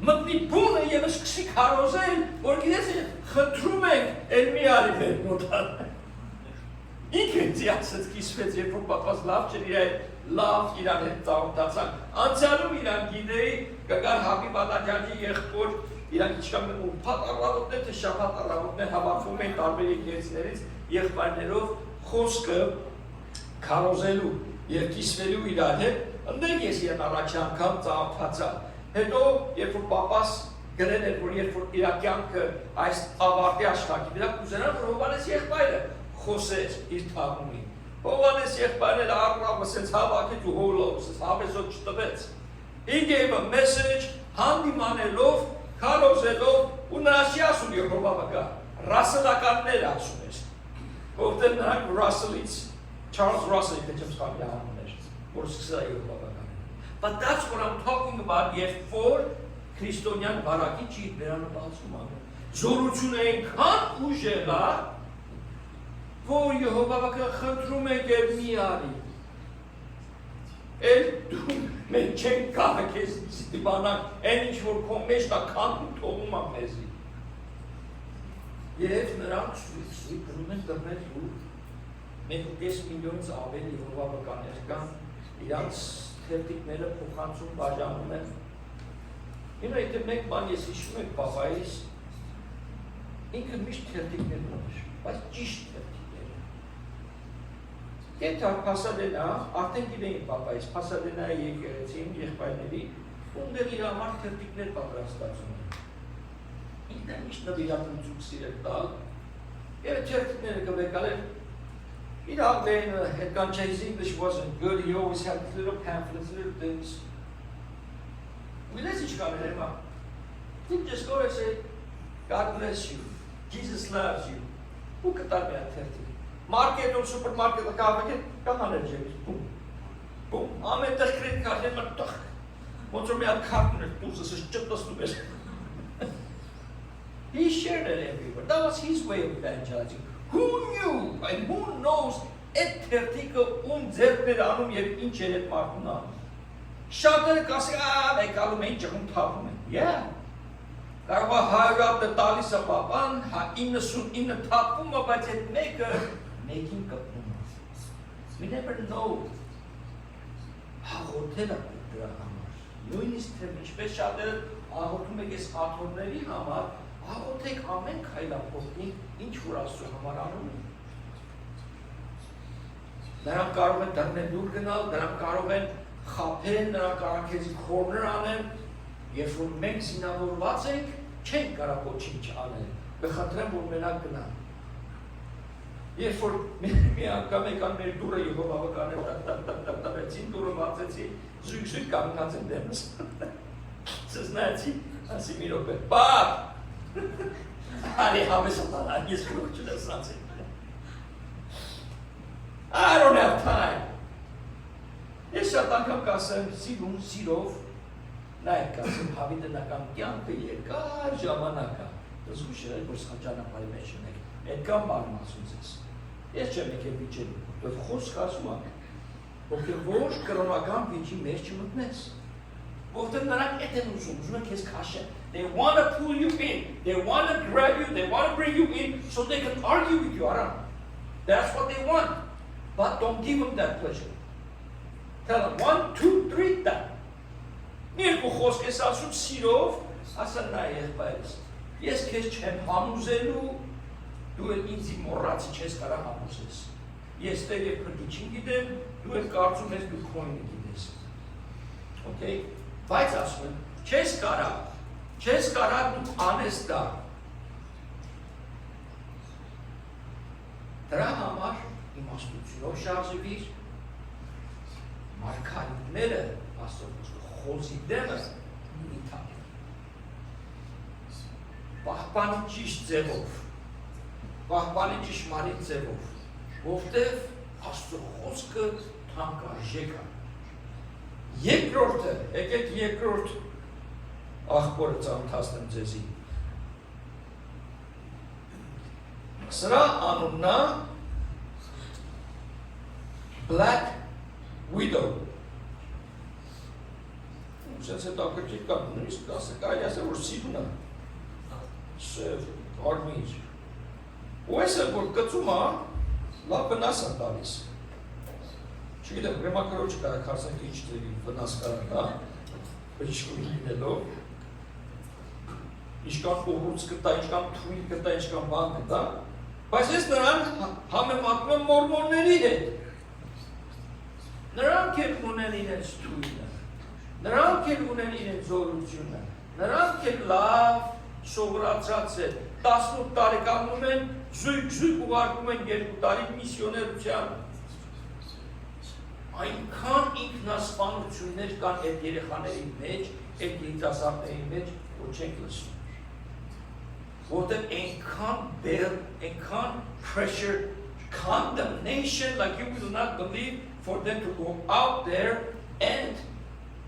մտնի բունը և սկսի քարոզել, որ գիտես խնդրում ենք էլ մի արի մեր մոտան։ Ինքը ձիացեց կիսվեց, երբ որ պապաս լավ չեր լավ իրան հետ ծաղուտացան։ Անցյալում իրան գիտեի, կգար Հաբիբ Ադաջաջի եղբոր, իրան իչկան ուրբաթ առավոտներ, թե շաբաթ առավոտներ հավաքվում են տարբեր եկեղեցիներից եղբայրներով խոսքը քարոզելու և կիսվելու իրար հետ, ընդեղ ես իրան առաջի անգամ ծաղուտացա։ Հետո, երբ որ պապաս գրել էր, որ երբ որ իր կյանքը այս ավարտի աշխատի վրա կուզենան, որ Հովհաննես եղբայրը խոսեց իր թագումին։ Հովհաննես եղբայրը առավ, ասեց հավաքեց ու հոլով, ասեց հավեսոտ չտվեց։ He gave a message, հանդիմանելով, քարոզելով ու նրանց չի ասում Եհովա վկա, ռասելականներ ասում ես։ Որտեղ նրանք Russell-ից, Charles Russell-ի թե չեմ սխալի անուններ, որ սկսել է Եհովա վկա։ But that's what I'm talking about, երբ որ քրիստոնյան վարակի չի բերանը բացում անը։ Զորությունը այնքան ուժեղ է, որ Եհովա վկա խնդրում եք էլ մի արի։ Էլ դու մենք չենք կանը քեզ դիպանանք, այն ինչ որ քո մեջն է քանդում թողում է մեզի։ Եվ նրանք սույթ գրում են դռներ ու 1.5 միլիոնից ավելի Եհովա վկաներ կան, իրանց թերթիկները փոխանցում բաժանում են։ Հիմա եթե մեկ բան ես հիշում եք պապայիս, ինքը միշտ թերթիկներ ուներ, բայց ճիշտ թերթիկներ։ Եթե Փասադենա, արդեն գիտեին պապայիս, Փասադենայի եկեղեցին, եղբայրների, ունդեղ իր համար թերթիկներ պատրաստացում են։ Ինքն է միշտ նվիրատվություն սիրել տալ, և թերթիկները կվեկալել His English wasn't good. He always had little pamphlets, little things. We let each other him up. He'd just go and say, God bless you. Jesus loves you. Who could that be at 30? Market or supermarket, the car, come on, James. Boom. Boom. I'm at the credit card, and I'm talking. What's me at carton? This is just us to best. He shared it everywhere. That was his way of evangelizing. Who knew and who knows et tertică zerper anum e inceret marcuna. Șatele ca să ai ca lumea ce cum tapă. Yeah. Dar va haira de tali să papan, ha ină sun ină tapu mă bățet making kapun. We never know how hotel apă hamar. Նույնիսկ թե ինչպես շատերը աղոթում եք այս աթոռների համար, աղոթեք ամեն քայլափոխին, ինչ որ Աստծո համար անում են։ Նրանք կարող են դռներ դուր գնալ, նրանք կարող են խաբեն, նրանք կարող քեզի քորներ անեն, երբ որ մենք զինավորված ենք, չենք կարող ոչինչ անել։ Կխնդրեմ, որ մենակ գնան։ Երբ որ մի անգամ եկան մեր դուրը Եհովա վկաներ տապեցին, դուրը բացեցի, զույգ կանգնած են դեմս։ Սզնացի, ասի մի րոպե, բապ! Անի համեսատանա, ես գրող չնեսնացի։ I don't have time. Ես շատ անգամ կասեմ սիրում, սիրով, նայք կասեմ հավիտենական կյանքը երկար ժամանակ է։ Զգուշել, որ սխանճանապարի մեջ ունեք, այդքան բանում ասում ձեզ։ Ես չեմ եկել վիճելու, որ խոսք ասում ակ, ովքեր ոչ կրոնական վիճի մեջ չմտնես։ Որտեղ նրանք այդ են ուզում են քեզ քաշեն. They want to pull you in. They want to grab you. They want to bring you in so they can argue with you. That's what they want. But don't give them that pleasure. Tell them 1, 2, 3, that. Երկու խոսք ես ասում սիրով, ասա նա եղբայրս։ Ես քեզ չեմ համոզելու, դու էլ ինձ մոռացի չես կարա համոզես։ Ես տեղ եւ քրտիչին գիտեմ, դու էլ կարծում ես դու քոնի գիտես։ Okay, բայց ասում եմ, չես կարա դու անես դա։ Դրա համար իմաստությունով շարժվիր, մարգարիները աստծո խոզի դեմը մի թափ։ Պահպանի ճիշտ ձևով, պահպանի ճշմարիտ ձևով, որտեղ աստծո խոսքը թանկարժեք է։ Երկրորդը, եկեք երկրորդ աղբորը ծանոթացնեմ ձեզի։ Սրա անունն է Black Widow։ Ուսած հետ ակրկիտ կան, նույնիսկ կասը կարելի ասել, որ սիրուն է, սև, արմիր։ Ու այսը, որ կծում է, լավ վնաս է տալիս։ Չգիտեմ, ռեմակրոջը կարա կարծենք ինչ դերի վնաս կարան, հա, բրիչկույն լինելով, ինչքան ուռուց կտա, ինչքան թույլ կտա, ինչքան բան կտա, բայց ես նրան համեմատում եմ մորմոնների հետ։ Նրանք էլ ունեն իրենց թույլը, նրանք էլ ունեն իրենց զորությունը, նրանք էլ լավ սովորացած են, 18 տարեկանում են, զույգ ուղարկում են 2 տարի միսիոներության։ Այնքան ինքնասպանություններ կան այդ երեխաների մեջ, այդ երիտասարդների մեջ, որ չենք լսում։ Որտեղ այնքան pressure, condemnation, like you will not believe, for them to go out there and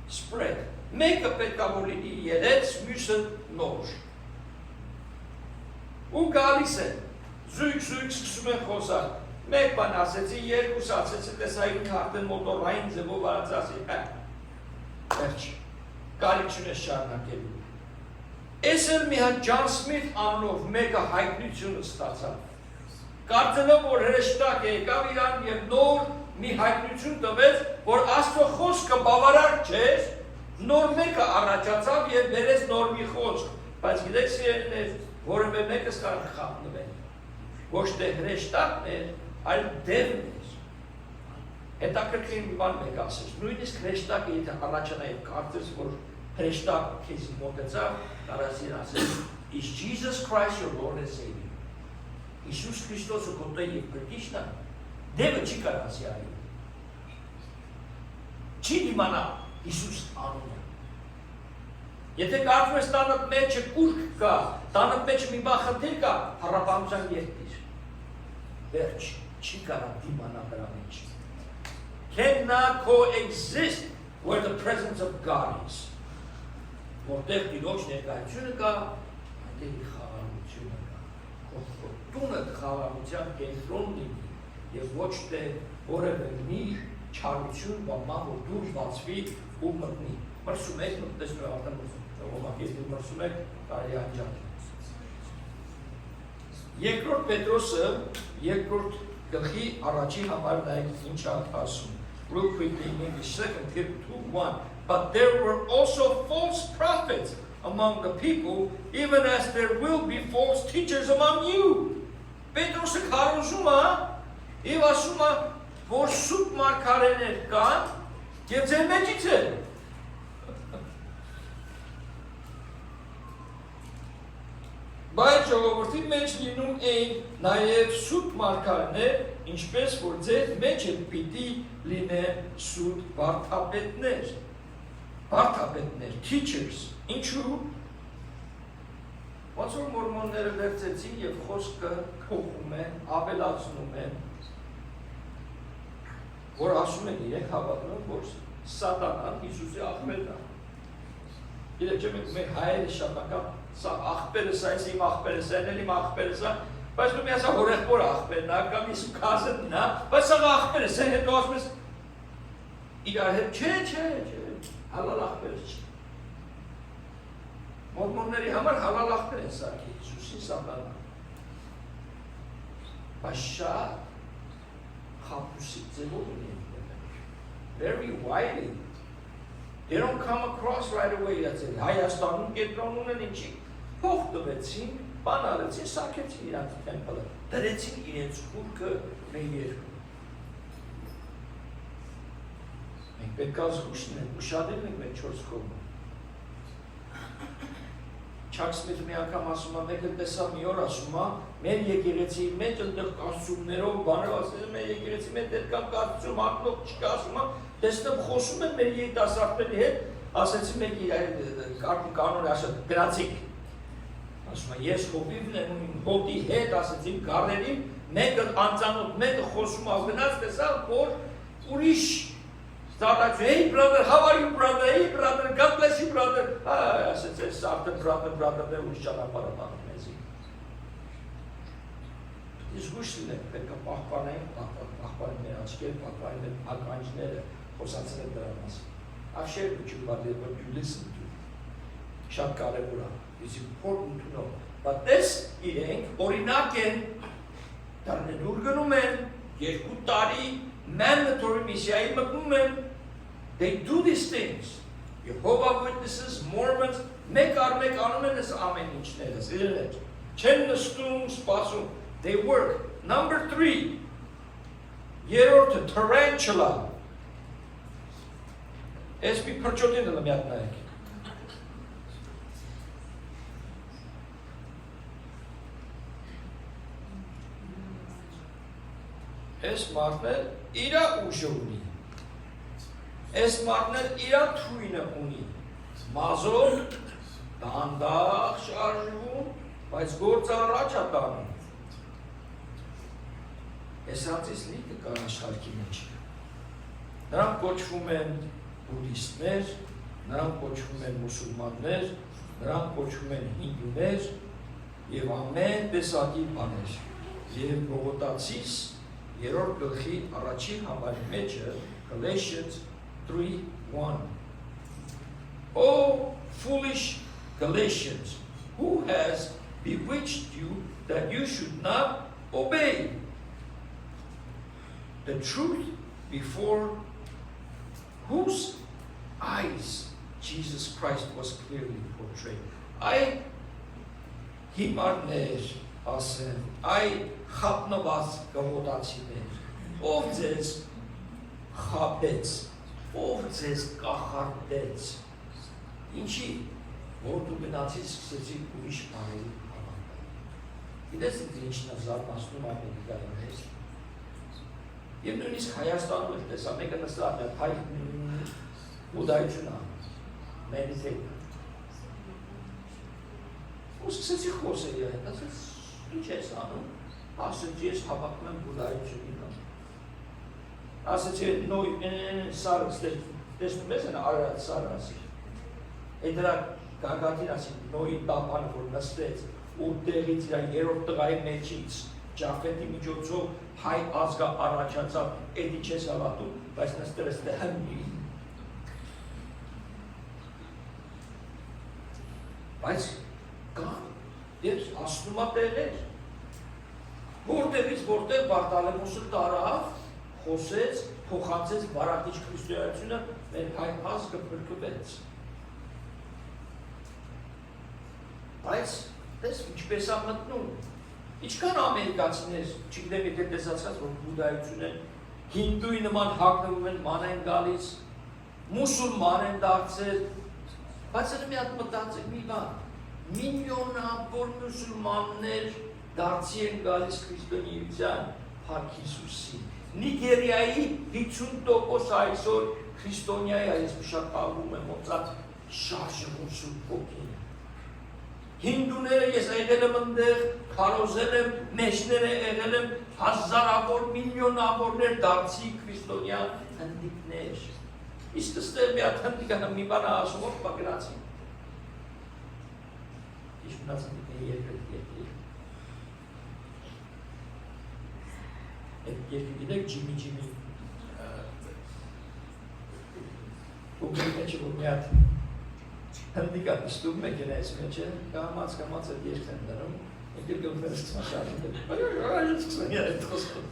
spread. Make a պետք է որ լինի երեց, մյուսը նոր։ Ու գալիս են, զույգ սկսում են խոսալ։ Մեկ բան ասեցի, երկուս ասեցի, տեսա ինք արդեն մոտորային ձևով արած ասի, վերջ, կարիք չունես շարունակելու։ Ես էլ մի հատ Ջան Սմիթ անունով մեկը հայտնություն ստացավ։ Կարծելով, որ հրեշտակ եկավ իրան եւ նոր մի հայտնություն տվեց, որ Աստծո խոսքը բավարար չէր, նոր մեկը առաջացավ եւ բերեց նոր մի խոսք, բայց գիտեք սիրելիներ, որևէ մեկը կարող խափնվել։ Ոչ թե հրեշտակն էր, այլ դևն էր։ Հետաքրքիր մի բան մեկ ասես, նույնիսկ հրեշտակը եթե առաջանա եւ կարծես, որ հրեշտակը քեզ մոտեցավ, կարասին ասես, is Jesus Christ your Lord and Savior։ Իսուս Քրիստոսը քո Տեր եւ Քրիստոսն է, դևը չի կարող ասի այլ։ Չի դիմանա Իսուս անունը։ Եթե կարծում ես տանդ մեջը կուրք կա, տանդ մեջը մի բան խնդիր կա, փառաբանության երդիր։ Վերջ, չի կարող դիմանա դրա մեջ։ Cannot coexist where the presence of God is. Որտեղ Տիրոջ ներկայությունը կա, այնտեղ խաղաղությունը կա։ Տունը խաղաղության կենտրոնն լինի եւ ոչ թե որևէ մի չարություն բան, որ դուրս բացվի ու մտնի։ Մրսում եք, տեսնում եք արդեն մրսում եք, կարելի անջատ։ Երկրորդ Պետրոսը, երկրորդ գլխի առաջի համար նայեք ինչ ասում։ Real quickly in English, 2 Peter 2:1. But there were also false prophets among the people, even as there will be false teachers among you. Պետրոսը քարոզում է, եւ ասում է, որ սուտ մարգարեներ կան, եւ ձեր մեջից են։ Բայց ժողովրդի մեջ լինում էին նաև սուտ մարգարեներ, ինչպես որ ձեր մեջ էլ պիտի լինեն սուտ վարդապետներ, teachers, ինչու, ոնց որ մորմոնները վերցեցին եւ խոսքը փոխում են, ավելացնում են, որ ասում են իրենք հավատում են, որ սատանան Հիսուսի աղբերն է։ Իրեք չեմ մենք հայերը շատական սա աղբերս, այս իմ աղբերս, այն էլ իմ աղբերս է, բայց դու մի ասա հորեղբոր աղբերն է, կամ իսու կազնն է, բայց սա աղբերս է, հետո ասում ես իրար հետ, չէ, հալալ աղբերս չի։ Մորմոնների համար հալալախտեր են սարքի, Հիսուսին սատանա։ Բայց շատ խապուսիկ ձևով ունի very wily. They don't come across right away, that's it. Հայաստանում կետրոն ունեն ինչի, փող տվեցին, բան արեցին, սարքեցին իրանց տեմպլը, դրեցին իրենց կուրքը մեր երկրում։ Մենք պետք է զգուշն ենք, ուշադիր ենք մեր 4 կողմը։ Չակ Սմիթ մի անգամ ասում է, մեկը տեսա մի օր ասում է, մեր եկեղեցի մեջ այնտեղ կարծումներով բաներով ասում մեր եկեղեցի մեջ դեռ կան կարծում ակնող չկա ասում է, տեսնեմ խոսում են մեր երիտասարդների հետ, ասեցի մեկ կանոնը ասել, գրացիք։ Ասում է, ես հոբիվն եմ ունիմ հոտի հետ, ասեցիմ գարներին, մեկը անծանոթ, մեկը խոսում է, գնաց տեսա, որ ուրիշ hey brother, how are you brother, hey brother, God bless you brother, ասեց ես արդը brother, դե ուրիշ ճանապարհ տանում մեզի։ Զգուշ լինենք, պետք է պահպանենք մեր աչքերը, պահպանենք մեր ականջները, խոսացնել դրա մասին։ After you listen to, շատ կարևոր է, it's important to know, but this իրենք օրինակ են, դառնելու գնում են, 2 տարի mandatory միսիայի մտնում են, they do these things. Jehovah Witnesses, Mormons, մեկ առ մեկ անում են այս ամեն ինչներս, իրենց, չեն նստում, սպասում, they work. Number 3, երրորդը, tarantula. Ես մի փրճոտին եմ միատ նայեք։ Ես մարդներ իրա ուժը ունի, ես մարդներ իրա թույնը ունի, մազով դանդաղ շարժվում, բայց գործը առաջ է տանում։ Ես հացից լիքը կան աշխարհի մեջ։ Նրանք կոչվում են բուդդիստներ, նրանք կոչվում են մուսուլմաններ, նրանք կոչվում են հինդուներ եւ ամեն տեսակի բաներ։ Եվ Բողոտացիս երրորդ գլխի առաջին համարի մեջը Galatians 3:1. Oh, foolish Galatians, who has bewitched you that you should not obey the truth before whose eyes Jesus Christ was clearly portrayed. I հիմարներ ասեմ, այ խապնված գողոտացիներ, ով ձեզ խապեց, ով ձեզ կախարդեց, ինչի, որ դու գնացից սկսեցիք ուրիշ բաների հավատալ։ Գիտես ինձ ինչն է զարմացնում Ամերիկայի մեջ։ Եվ նույնիսկ Հայաստանում էլ տեսա, մեկը նստած է, հայ բուդայություն է, մեդիտեյտ։ Ու սկսեցի խոսել հետ, ասեց, ինչ ես անում, ասեց, ես հավատում եմ բուդայությունին։ Ասեց, նոյ, սարը, տեսնում ես են արարած սարը ասի։ Է դրա գագատին ասի, նոյի տապանը, որ նստեց, ու տեղից իրա երորդ տղայի մեջից, ճախետի միջոցով հայ ազգա առաջացավ, էդի չես հավատում, բայց նստել ես դե հմի։ Բայց կան, և ասնում է տեղեր, որտեղից որտեղ Բարտալեմոսը տարավ, խոսեց, փոխանցեց վարակիչ քրիստոնեությունը, մեր հայ ազգը փրկվեց։ Բայց դες ինչպես է մտնում, ինչքան ամերիկացիներ, չգիտեմ եթե տեսացած, որ բուդայություն են, հինդուի նման հագնվում են, ման են գալիս, մուսուլման են դարձել, բայց էլ մի հատ մտածեք մի բան, միլիոնավոր մուսուլմաններ դարձի են գալիս քրիստոնեության Փառք Հիսուսի։ Նիգերիայի 50% այսօր քրիստոնյայի այս մշակալում է մոծած շարժվում Սուրբ Ոգին։ Հինդուները ես եղել եմ ընդեղ, քարոզել եմ, մեջներ եղել եմ, հազարավոր, միլիոնավորներ դարձի քրիստոնյա հնդիկներ։ Իսկ ստեղ մի հատ հնդիկը մի բան ասում որ պակրացի։ Իշ մնաց հնդիկների երկրի։ Այդ երկրի գիտեք ջիմի։ Ու գիտեք որ մի հատ Հնդիկա նստում մեքենայից մեջ է, կամաց այդ երկն են դնում, եկել գլուխները սկսում շարժում դել։ Սկսում են այդ խոսքում։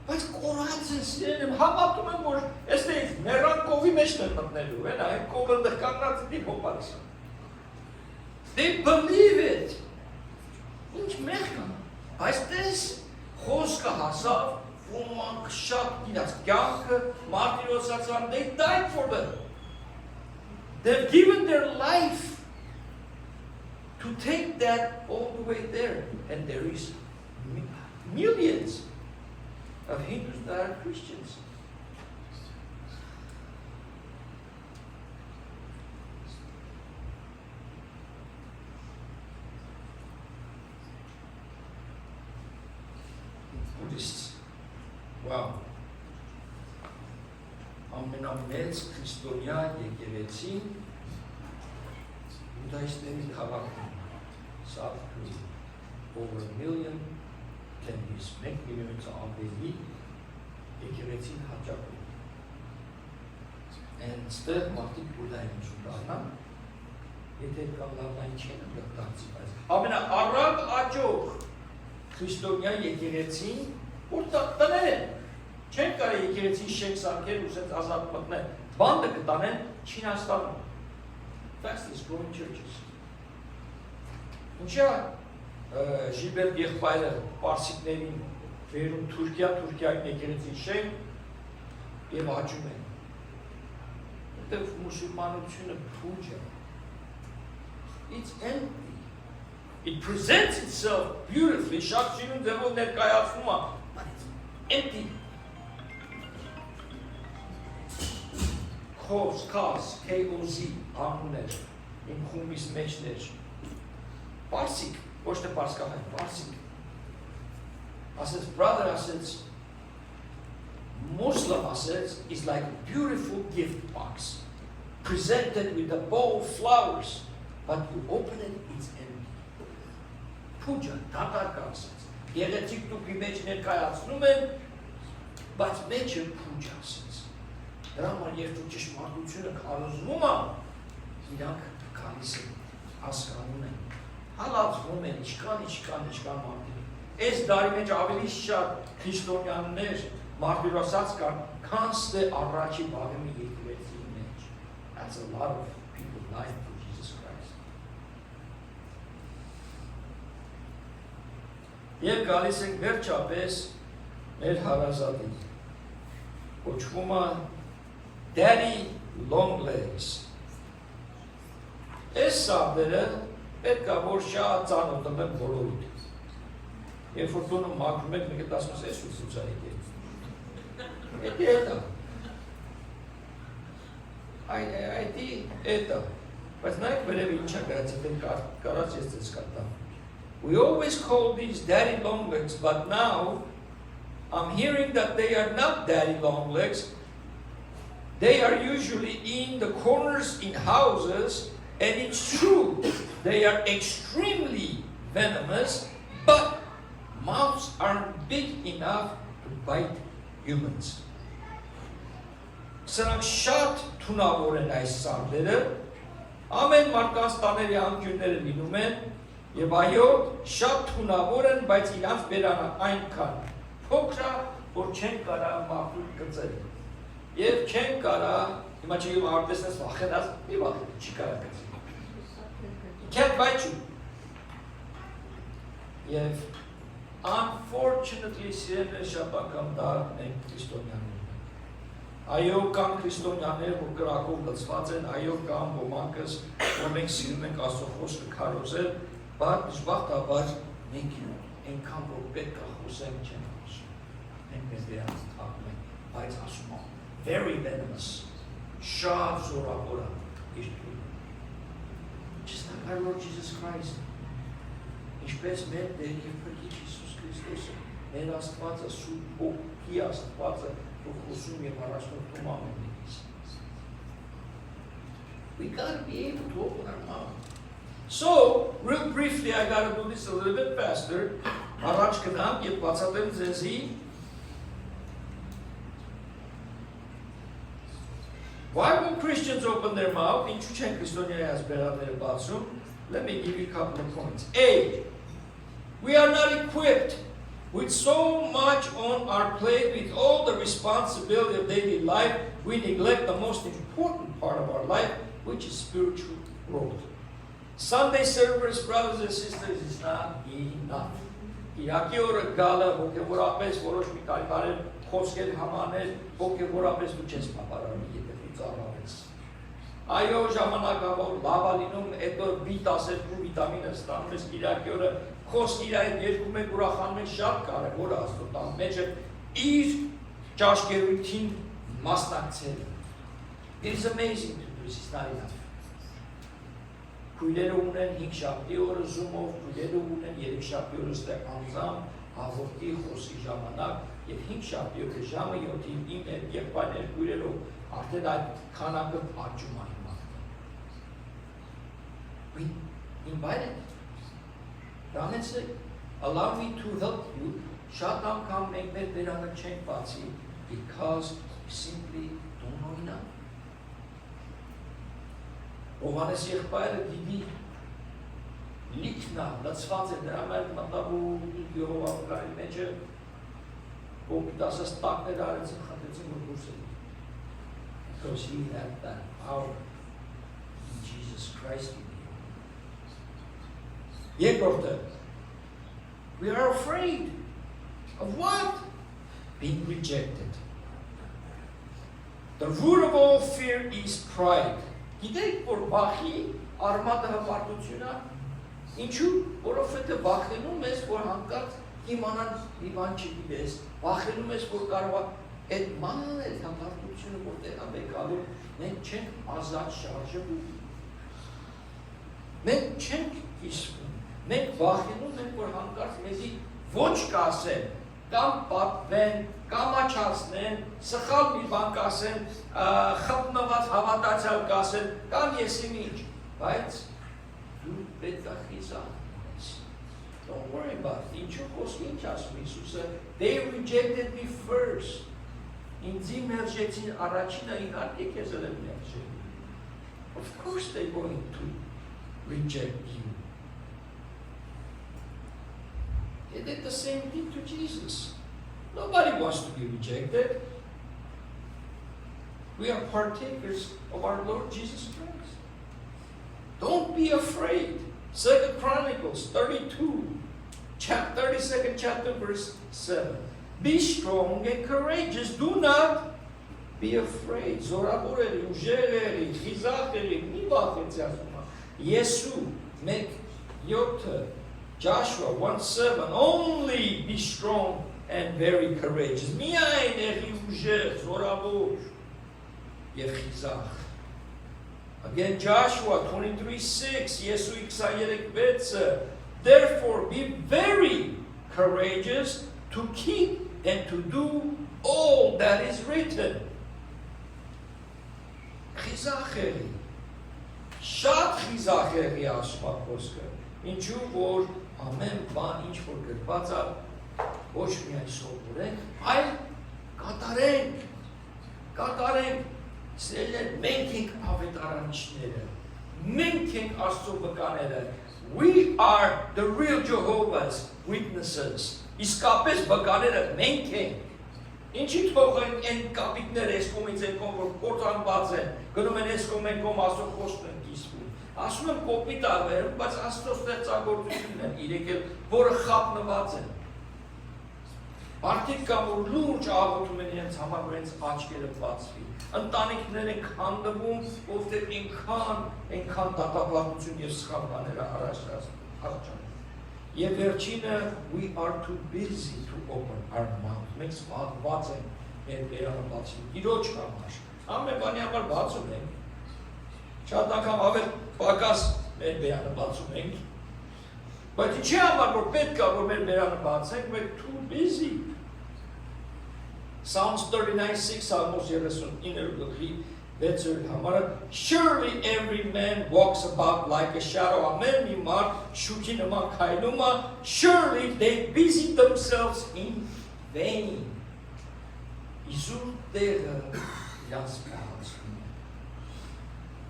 Բայց կորած են սիրել եմ, համատում եմ, որ էստեից մերան կովի մեջն են մտնելու, են այն կովը դեղ կանգնած դի հոպարս։ They believe it։ Ինչ մեղ կան, բայց տես խոսքը հասավ, ոմանք շատ իրաց կյանքը, մարտիրոսացան, they died for them. They've given their life to take that all the way there. And there is millions of Hindus that are Christians. Buddhists. Wow. Ամենամեծ քրիստոնյա եկեղեցին Բուդդայիստների քաղաքում South Korea. Over 1 million can be մեկ միլիոնից ավելի եկեղեցին հաճախում։ And ստեղ մարդիկ բուդդային չունենան, եթե կան լավնային չեն դարձի, բայց ամենաառավ աճող քրիստոնյա եկեղեցին որ տներ են, չեն կարի եկեղեցին շենք սարքել ու սենց ազատ մտնել, բանդը կտանեն Չինաստանում, fastest growing churches։ Ինչա Ժիլբերտ եղբայրը պարսիկներին վերում Թուրքիային եկեղեցին շենք և աճում են, որտև մուսուլմանությունը փուջ է, it's empty, it presents itself beautifully, շատ շիրուն ձևով ներկայացնում է, but it's empty. Քոզ, K-O-Z, անուններ, իմ խումբիս մեջներ, պարսիկ, ոչ թե պարսկահայ, պարսիկ, ասեց, brother, ասեց, Muslim, ասեց, is like a beautiful gift box, presented with a bowl of flowers, but you open it, it's empty. Փուջը, դատարկա, ասեց, գեղեցիկ տուփի մեջ ներկայացնում են, բայց մեջը փուջ, ասեց։ Դրա համար երբ ու ճշմարտությունը քարոզվում է, իրանք գալիս են, հասկանում են, հալածվում են, ինչքան մարդիկ։ Այս դարի մեջ ավելի շատ քրիստոնյաներ մարտիրոսած կան, քան ստե առաջի բաղեմի եկեղեցի մեջ։ That's a lot of people dying for Jesus Christ. Եվ գալիս ենք վերջապես մեր հարազատին, կոչվում է Daddy long legs. Այս սարդերը պետք է որ շատ ծանոթում են բոլորիդ։ Երբ որ տունը մաքրում եք, մեկը ասում ես ու ցուցարեք եք։ Էդի էտա։ Այդի էտա։ Բայց նայեք վերև ինչա գրած են կարած ես ձեզ կատամ։ We always call these daddy long legs, but now I'm hearing that they are not daddy long legs. They are usually in the corners in houses, and it's true, they are extremely venomous, but mouths aren't big enough to bite humans. Սրանք շատ թունավոր են այս սարդերը, ամեն մարդկանց տաների անկյունները լինում են, և այո, շատ թունավոր են, բայց իրանց բերանը այնքան փոքր է, որ չեն կարա մաքուր գծել։ Եվ չեն կարա, հիմա չի արտեսնես վախենաս, մի վախեն, չի կարա գծել։ Can't bite you. Եվ unfortunately սիրելիներ շատ անգամ դա ենք քրիստոնյաներ։ Այո, կան քրիստոնյաներ, որ կրակով լցված են, այո, կան ոմանքս, որ մենք սիրում ենք Աստծո խոսքը քարոզել, բայց դժբախտաբար մենք այնքան որ պետք է խոսենք չենք խոսում։ Մենք մեզ դրանց թափում ենք, բայց ասում ենք very venomous, շատ զորավոր է իր թույլը։ Just like our Lord Jesus Christ, ինչպես մեր Տեր և Փրկիչ Հիսուս Քրիստոսը, մեր Աստվածը, Սուրբ Հոգի Աստվածը, որ խոսում և առաջնորդում ամեն մեկից։ We gotta be able to open our mouth. So, real briefly, I gotta do this a little bit faster. Առաջ կգամ և բացատրեմ ձեզի Why when Christians open their mouth, ինչու չեն քրիստոնյաներս բեղարները բացում? Let me give you a couple of points. A, we are not equipped with so much on our plate, with all the responsibility of daily life, we neglect the most important part of our life, which is spiritual growth. Sunday service, brothers and sisters, is not enough. Իրակի օրը գալը հոգևորապես որոշ մի կարիքարել խոսքեր համանել, հոգևորապես դու չես պապարանի, եթե դու ծառայես։ Այո, ժամանակավոր լավ է լինում, հետո B12 վիտամինը ստանում ես իրակի օրը խոսք իր այդ երկում եք ուրախանում եք շատ կարևոր է Աստծո տան մեջը իր ճաշկերույթին մասնակցել։ It is amazing to do this, it's not enough. Քույրերը ունեն 5 շաբթի օրը Zoom-ով, քույրերը ունեն 3 շաբթի օրը ստեղ անձամբ հաղորդի խոսի ժամանակ եւ 5 շաբթի օրը ժամը 7-ին իմ եղբայրներ քույրերով արդեն այդ քանակը աճում է հիմա։ We invited. Դրանից allow me to help you. Շատ անգամ մենք մեր բերանը չենք բացի because we simply don't know enough. Հովհաննես եղբայրը դիդի լիքնա, լծված է դրա մեր մտավ ու Եհովայի մեջը կոպիտ ասած տակներ արեցին, խնդրեցին որ դուրս ելի. Because he had that power in Jesus Christ in him. Երկրորդը, we are afraid of what? Being rejected. The root of all fear is pride. Գիտեք, որ վախի արմատը հպարտություն է, ինչու, որովհետև վախենում ես, որ հանկարծ իմանան մի բան չգիտես, վախենում ես, որ կարող է այդ մանն է հպարտությունը, որ տեղա մեկալու, մենք չենք ազատ շարժվում, մենք չենք իսկում, մենք վախենում ենք, որ հանկարծ մեզի ոչ կասեն, կամ պատվեն, կամ աչացնեն, սխալ մի բան կասեն, խտնված հավատացյալ կասեն, կամ եսիմ ինչ, բայց դու պետք է խիզախնես։ Don't worry about it. Ինչու խոսքի ինչ ասում Հիսուսը, they rejected me first. Ինձի մերժեցին առաջինը իհարկե քեզ էլ մերժել։ Of course they're going to reject you. They did the same thing to Jesus. Nobody wants to be rejected. We are partakers of our Lord Jesus Christ. Don't be afraid. 2 Chronicles 32, 32nd chapter, verse 7. Be strong and courageous. Do not be afraid. Զորավորելի, ուժեղելի, խիզախելի, մի վախեցի ասում է։ Եսու 1:7. Joshua 1:7. Only be strong and very courageous. Միայն եղի ուժեղ, զորավոր եւ խիզախ. Again, Joshua 23:6. Եսու 23:6. Therefore, be very courageous to keep and to do all that is written. Խիզախ եղի. Շատ խիզախ եղի ասում է խոսքը. Ինչու որ ամեն բան ինչ որ գրված է ոչ միայն սովորենք, այլ կատարենք, սիրելիներ, մենք ենք ավետարանիչները, մենք ենք Աստծո վկաները. We are the real Jehovah's witnesses. Իսկապես վկաները մենք ենք. Ինչի թողեն այն կապիտները այս կողմից այն կողմ որ կործանված են, գնում են այս կողմ այն կողմ Աստծո խոսքն են կիսվում. Ասում եմ կոպիտ ավերում, բայց Աստծո ստեղծագործությունն են իրենք էլ, որը խափնված են։ Մարդիկ կան, որ լուրջ աղոթում են իրենց համար, որ իրենց աչքերը բացվի։ Ընտանիքներ են քանդվում, ովքեր այնքան դատապարտություն եւ սխալ բաներ առաջանում։ Եվ վերջինը, we are too busy to open our mouth. Մենք զբաղված ենք մեր բերանը բացի։ Իրոջ համար։ Ամեն բանի համար բացում ենք։ Շատ անգամ ավել պակաս մեր բերանը բացում ենք։ Բայց ինչի համար որ պետք է որ մեր բերանը բացենք, we're too busy. Psalms 39:6 Սաղմոս 39 գլխի 6 համարը surely every man walks about like a shadow. Ամեն մի մարդ շուքի նման քայլում է. Surely they busy themselves in vain. Իզուր տեղը իրաց կահացում է։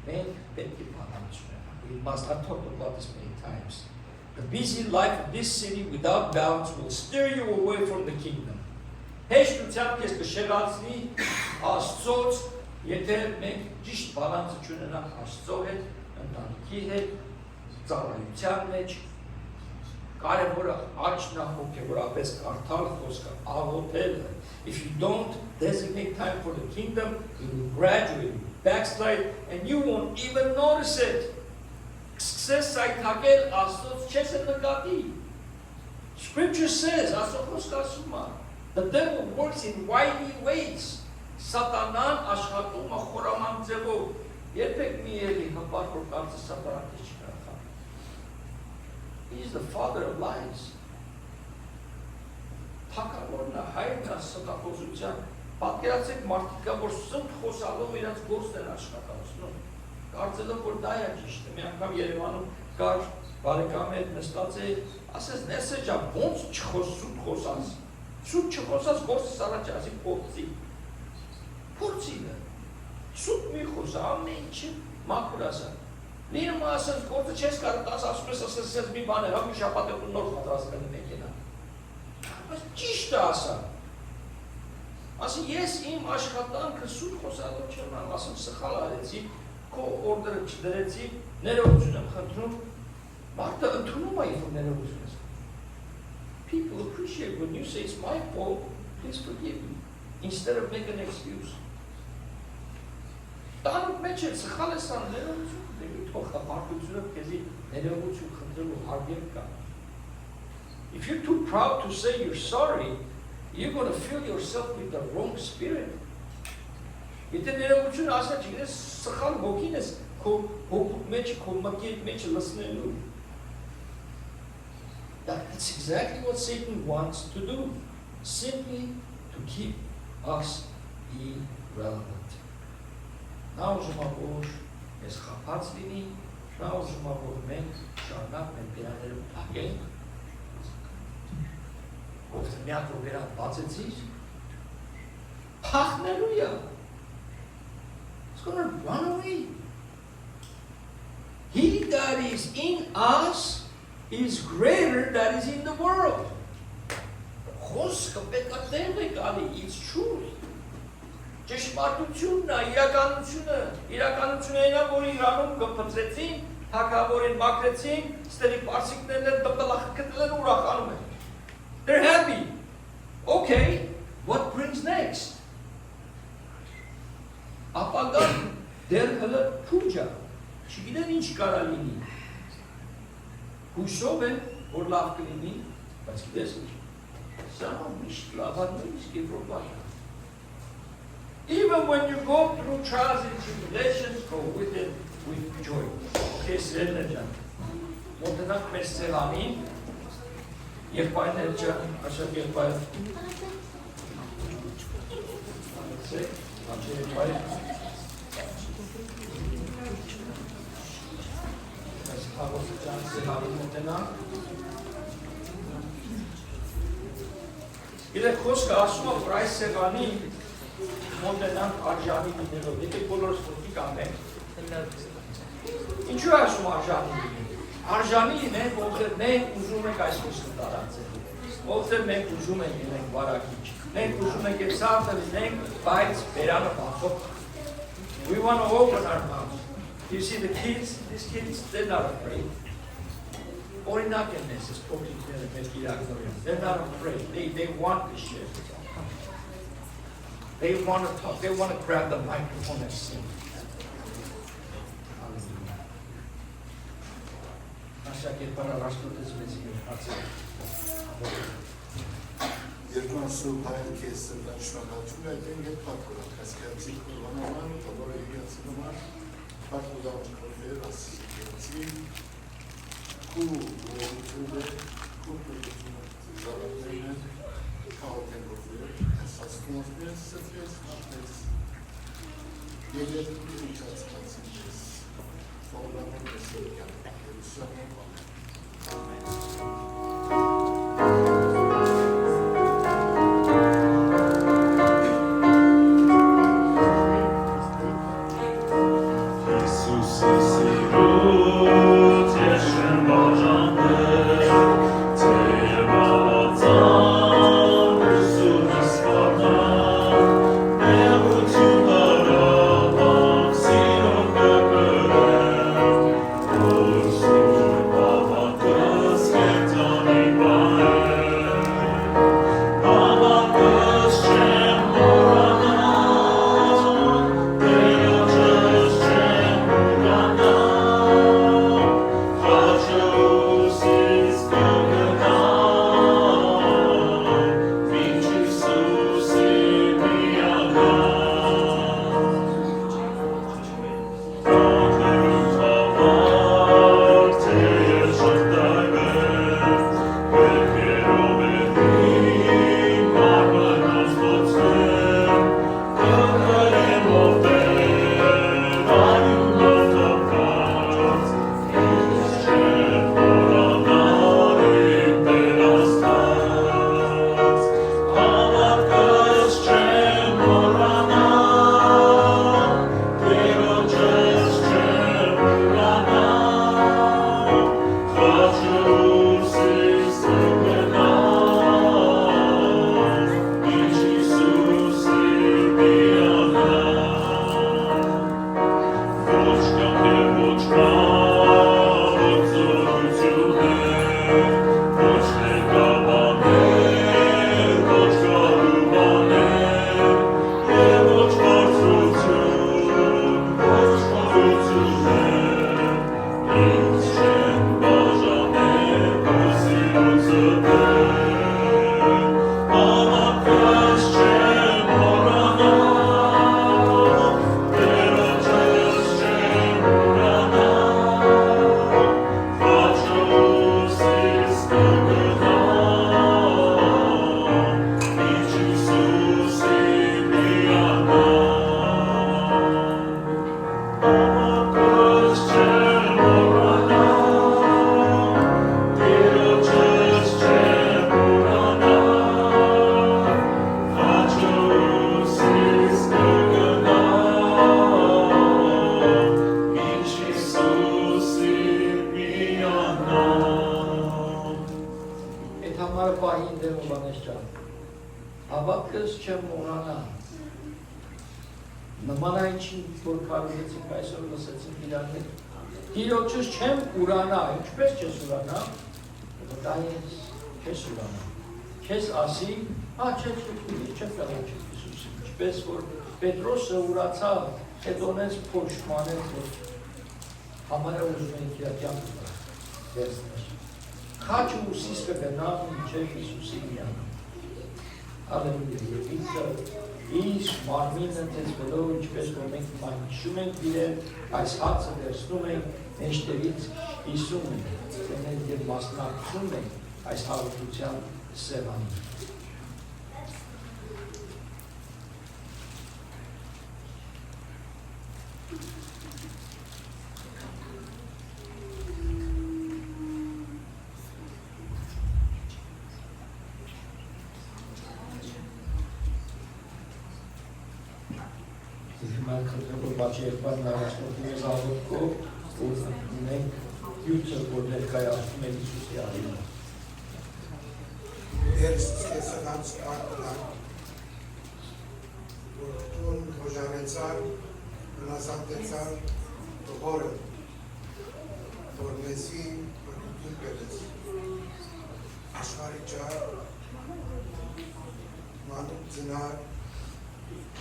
մենք պետք է բանալություն ունենանք։ We must have talked about this many times. The busy life of this city without balance will steer you away from the kingdom. Հեշտությամբ քեզ կշեղացնի Աստծոց, եթե մենք ճիշտ բալանսը չունենանք Աստծո հետ, ընտանիքի հետ, ծառայության մեջ, կարևորը աչքն է հոգևորապես կարդալ խոսքը, աղոթել։ If you don't designate time for the kingdom, you will gradually backslide and you won't even notice it. Սկսես սայթակել Աստծոց չես նկատի։ Scripture says, Աստծո խոսքը ասում է, the devil works in wily ways. Սատանան աշխատում է խորաման ձևով։ Երբեք մի էլի հպար որ կարծես սատանան քեզ չի կարող։ He is the father of lies. Թակավորն է, հայրն է ստախոսության։ Պատկերացեք մարդիկ կա, որ սնտ խոսալով իրենց գործն են աշխատացնում։ Կարծելով որ դա է ճիշտը։ Մի անգամ Երևանում կար բարեկամի հետ նստած է, ասես Նեսե ջան, ոնց չխոսում խոսած։ Սուտ չխոսած գործս առաջ ասի փորձի։ Փորձինը։ Սուտ մի խոսա, ամեն ինչը մաքուր ասա։ Լինում ասես գործը չես կարող տաս ասում ես ասես մի բան է, հա մի շաբաթ է նոր պատրաստել մեքենա։ Բայց ճիշտ է ասա։ Ասի ես իմ աշխատանքը սուտ խոսալով չեմ անում, ասում սխալ արեցի, քո օրդերը չդրեցի, ներողություն եմ խնդրում։ Մարդը ընդունում է երբ ներողություն ես։ People appreciate when you say it's my fault, please forgive me, instead of making an excuse. Տանուք մեջ է սխալ ես ան ներողություն, դեպի թող ապարտությունով քեզի ներողություն խնդրելու հարգել կա։ If you're too proud to say you're sorry, you're going to fill yourself with the wrong spirit. Եթե ներողություն ասա չգիտես սխալ հոգին ես քո հոգու մեջ, քո մտքի մեջ լցնելու։ That's exactly what Satan wants to do, simply to keep us irrelevant. Նա ուզում է որ ես խափած լինի, նա ուզում է որ մենք շարունակ մեր բերաները փակենք։ Ով մի հատ որ բերան բացեցիր, փախնելու է։ It's going to run away. He that is in us is greater that is in the world. Խոսքը պետք է տեղ է գալի, it's truth. Ճշմարտությունն է, իրականությունը այնա, որ Իրանում կփծրեցին, թագավորին մաքրեցին, ստերի պարսիկներն են տպլախքտել են ուրախանում են։ They're happy. Okay, what brings next? Ապագան դեռ հլը փուջա, չգիտեն ինչ կարա լինի։ Հուսով են, որ լավ կլինի, բայց գիտես ինչ, սա միշտ լավան նույնիսկ Եվրոպայա։ Even when you go through trials and tribulations, go with it with joy. Okay, սերներ ջան, մոտենանք մեր սեղանին, եղբայրներ ջան, աշակ եղբայր, աշակ եղբայր, Հաղորդության սեղանին մոտենանք։ Իրեք խոսքը ասում է, որ այս սեղանին մոտենանք արժանի լինելով, եթե բոլորս խոսքի կանենք։ Ինչու ասում արժանի լինել։ Արժանի լինենք, ովքեր մենք ուզում ենք այս խոսքը տարածել, ովքեր մենք ուզում ենք լինենք վարակիչ, մենք ուզում ենք և սարդը լինենք, բայց բերանը բացող։ We want to open our mouths. You see the kids, these kids, they're not afraid. Օրինակ են ես փոքրիկները մեկ իրակորեն, they're not afraid, they want to share. They want to talk, they want to grab the microphone and sing. Երկու սուրբ հայր քեզ սրտան շնորհակալություն եկեն եւ փակորակ հասկացի կորոնաման բոլոր իհացնումար փակուզան կորեր ասի կու ողջունը կու պրոդուկցիա զարաներն քաղաքեն գործեր ասած կոնսպիրացիա սրտես հատես երեք իջացածին ես ֆորմալը դեսիքան Jesus. Բանես ջան, հավատքս չեմ մոռանա։ Նման այնչին, որ կարողեցինք այսօր լսեցինք իրար հետ։ Տիրոջս չեմ ուրանա, ինչպես չես ուրանա, դա ես չես ուրանա։ Չես ասի, չէ, չեմ կարող Հիսուսի, ինչպես որ Պետրոսը ուրացավ, հետոնեց փոշմանեց, որ համարը ուզում են կիրակյան վերցներ։ Խաչը ուսիս կգնամ, ինչև Հիսուսի միանում։ Ալելույա, և ինքը իսկ մարմինը տեսվելով, ինչպես որ մենք մանիշում ենք իրեն, այս հացը վերցնում ենք, մեջտերից իսում ենք, և մասնակցում ենք այս հաղորդության սեղանին։ Երկար նարաշնորդի մեզ աղորդքով, որ ունենք յութը, որ ներկայացնում են Հիսուսի արինը։ Երս սկեսանց կարգլան, որ տուն հոժարեցար, մնասանտեցար տողորը, որ մեզի որգություն բերես, աշխարի ճար, մանուկ ձնար,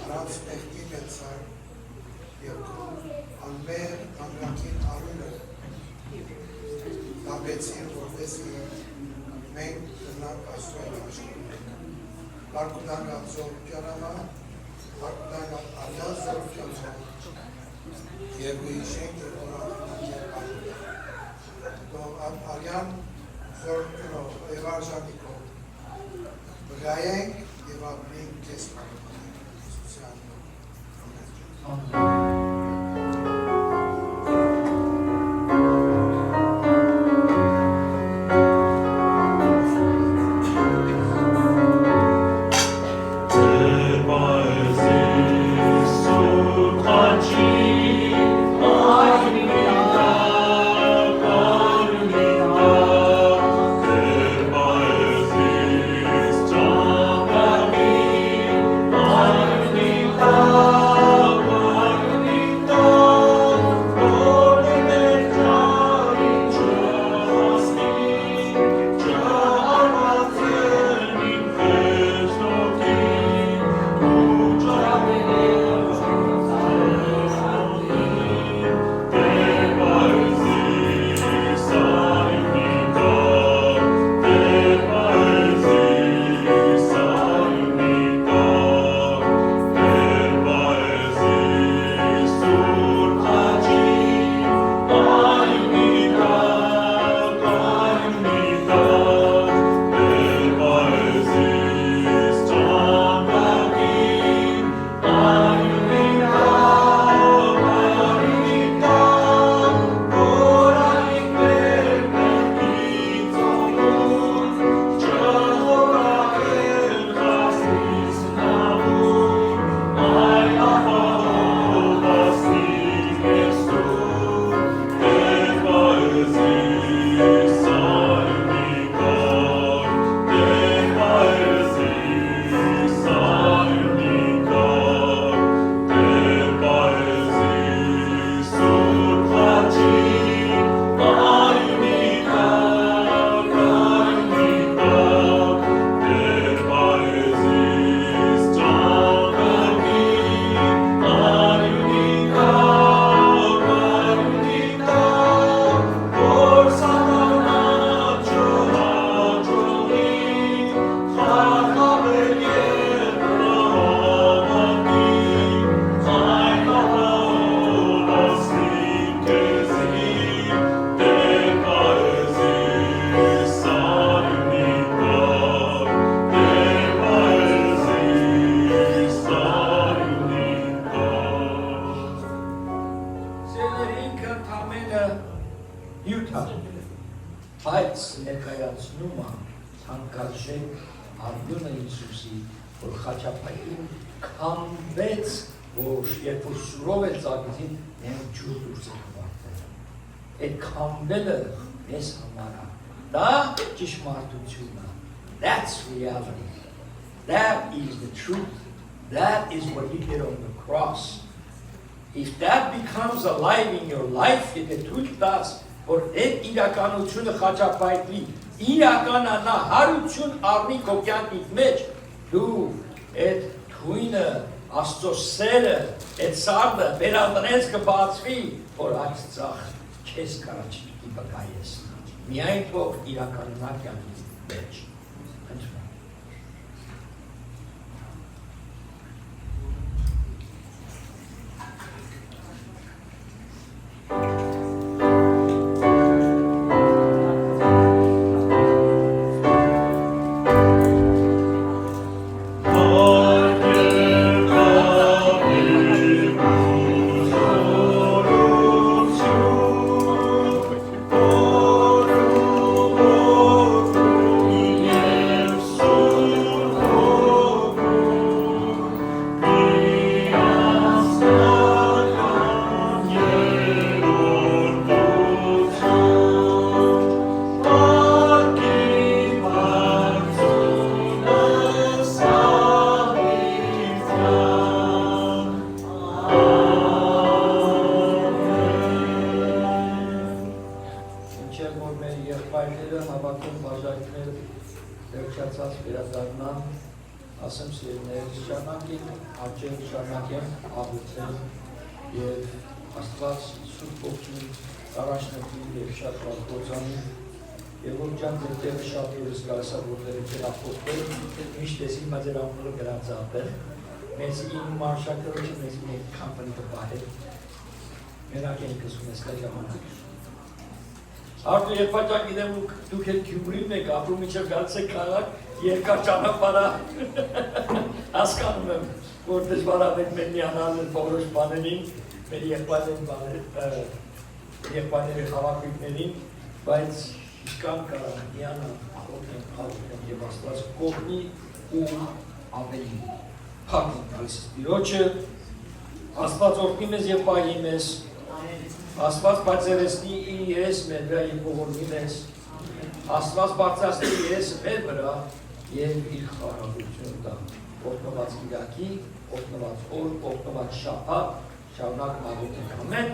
առանց մեղքի մեցար, և անմեր անգակին արունը դապեցին, որպեսի մենք դնակ աստուել աշխարհին։ Բարկուդանգան զորուկյանամա, բարկուդանգան արյան զորուկյանամա, և գույշենք և օրախնան երկարուդան։ Արյան զորուկյանով, և արժանիկով, բգայենք և ապրենք կես կարողանենք Հիսուսյան։ Ամեն։ Բայց ներկայացնում հանկարժեք արյունը Հիսուսի, որ խաչապայքին քամվեց, որ երբ որ սուրով էր ծագեցին, նեղ ջուր դուրս է կվարտել։ Այդ քամվելը մեզ համար է, դա ճշմարտություն է, That's reality. That is the truth. That is what he did on the cross. If that becomes alive in your life, it թույլ տաս, որ այդ իրականությունը խաչապայթի, իրականանա հարություն առնի քո կյանքի մեջ, դու այդ թույնը, Աստծո սերը, այդ սարդը վերադրես կբացվի, որ այս ծախ քեզ կարաչի բկայես։ Միայն թող իրականանա կյանքի մեջ։ Արդու երբաճան գիտեմ ու դուք էլ Գյումրիում եք ապրում մինչև գալիս եք քաղաք, երկար ճանապարհ հասկանում եմ, որ դժվարավետ մեր միանալ բոլոր բաներին, մեր եղբայրների հավաքույթներին, բայց իսկան կարող միանալ, աղոթեն եւ Աստված կողմի ու ավելի փառք տալիս Տիրոջը, Աստված օրհնի մեզ եւ պահի մեզ, Աստված բարձրացնի իր երես մեր վրա եւ ողորմի մեզ, Աստված բարձրացնի երեսը մեր վրա եւ իր խաղաղությունը տա, օրհնված Կիրակի, օրհնված օր, օրհնված շաբաթ, շարունակ աղոթենք, ամեն։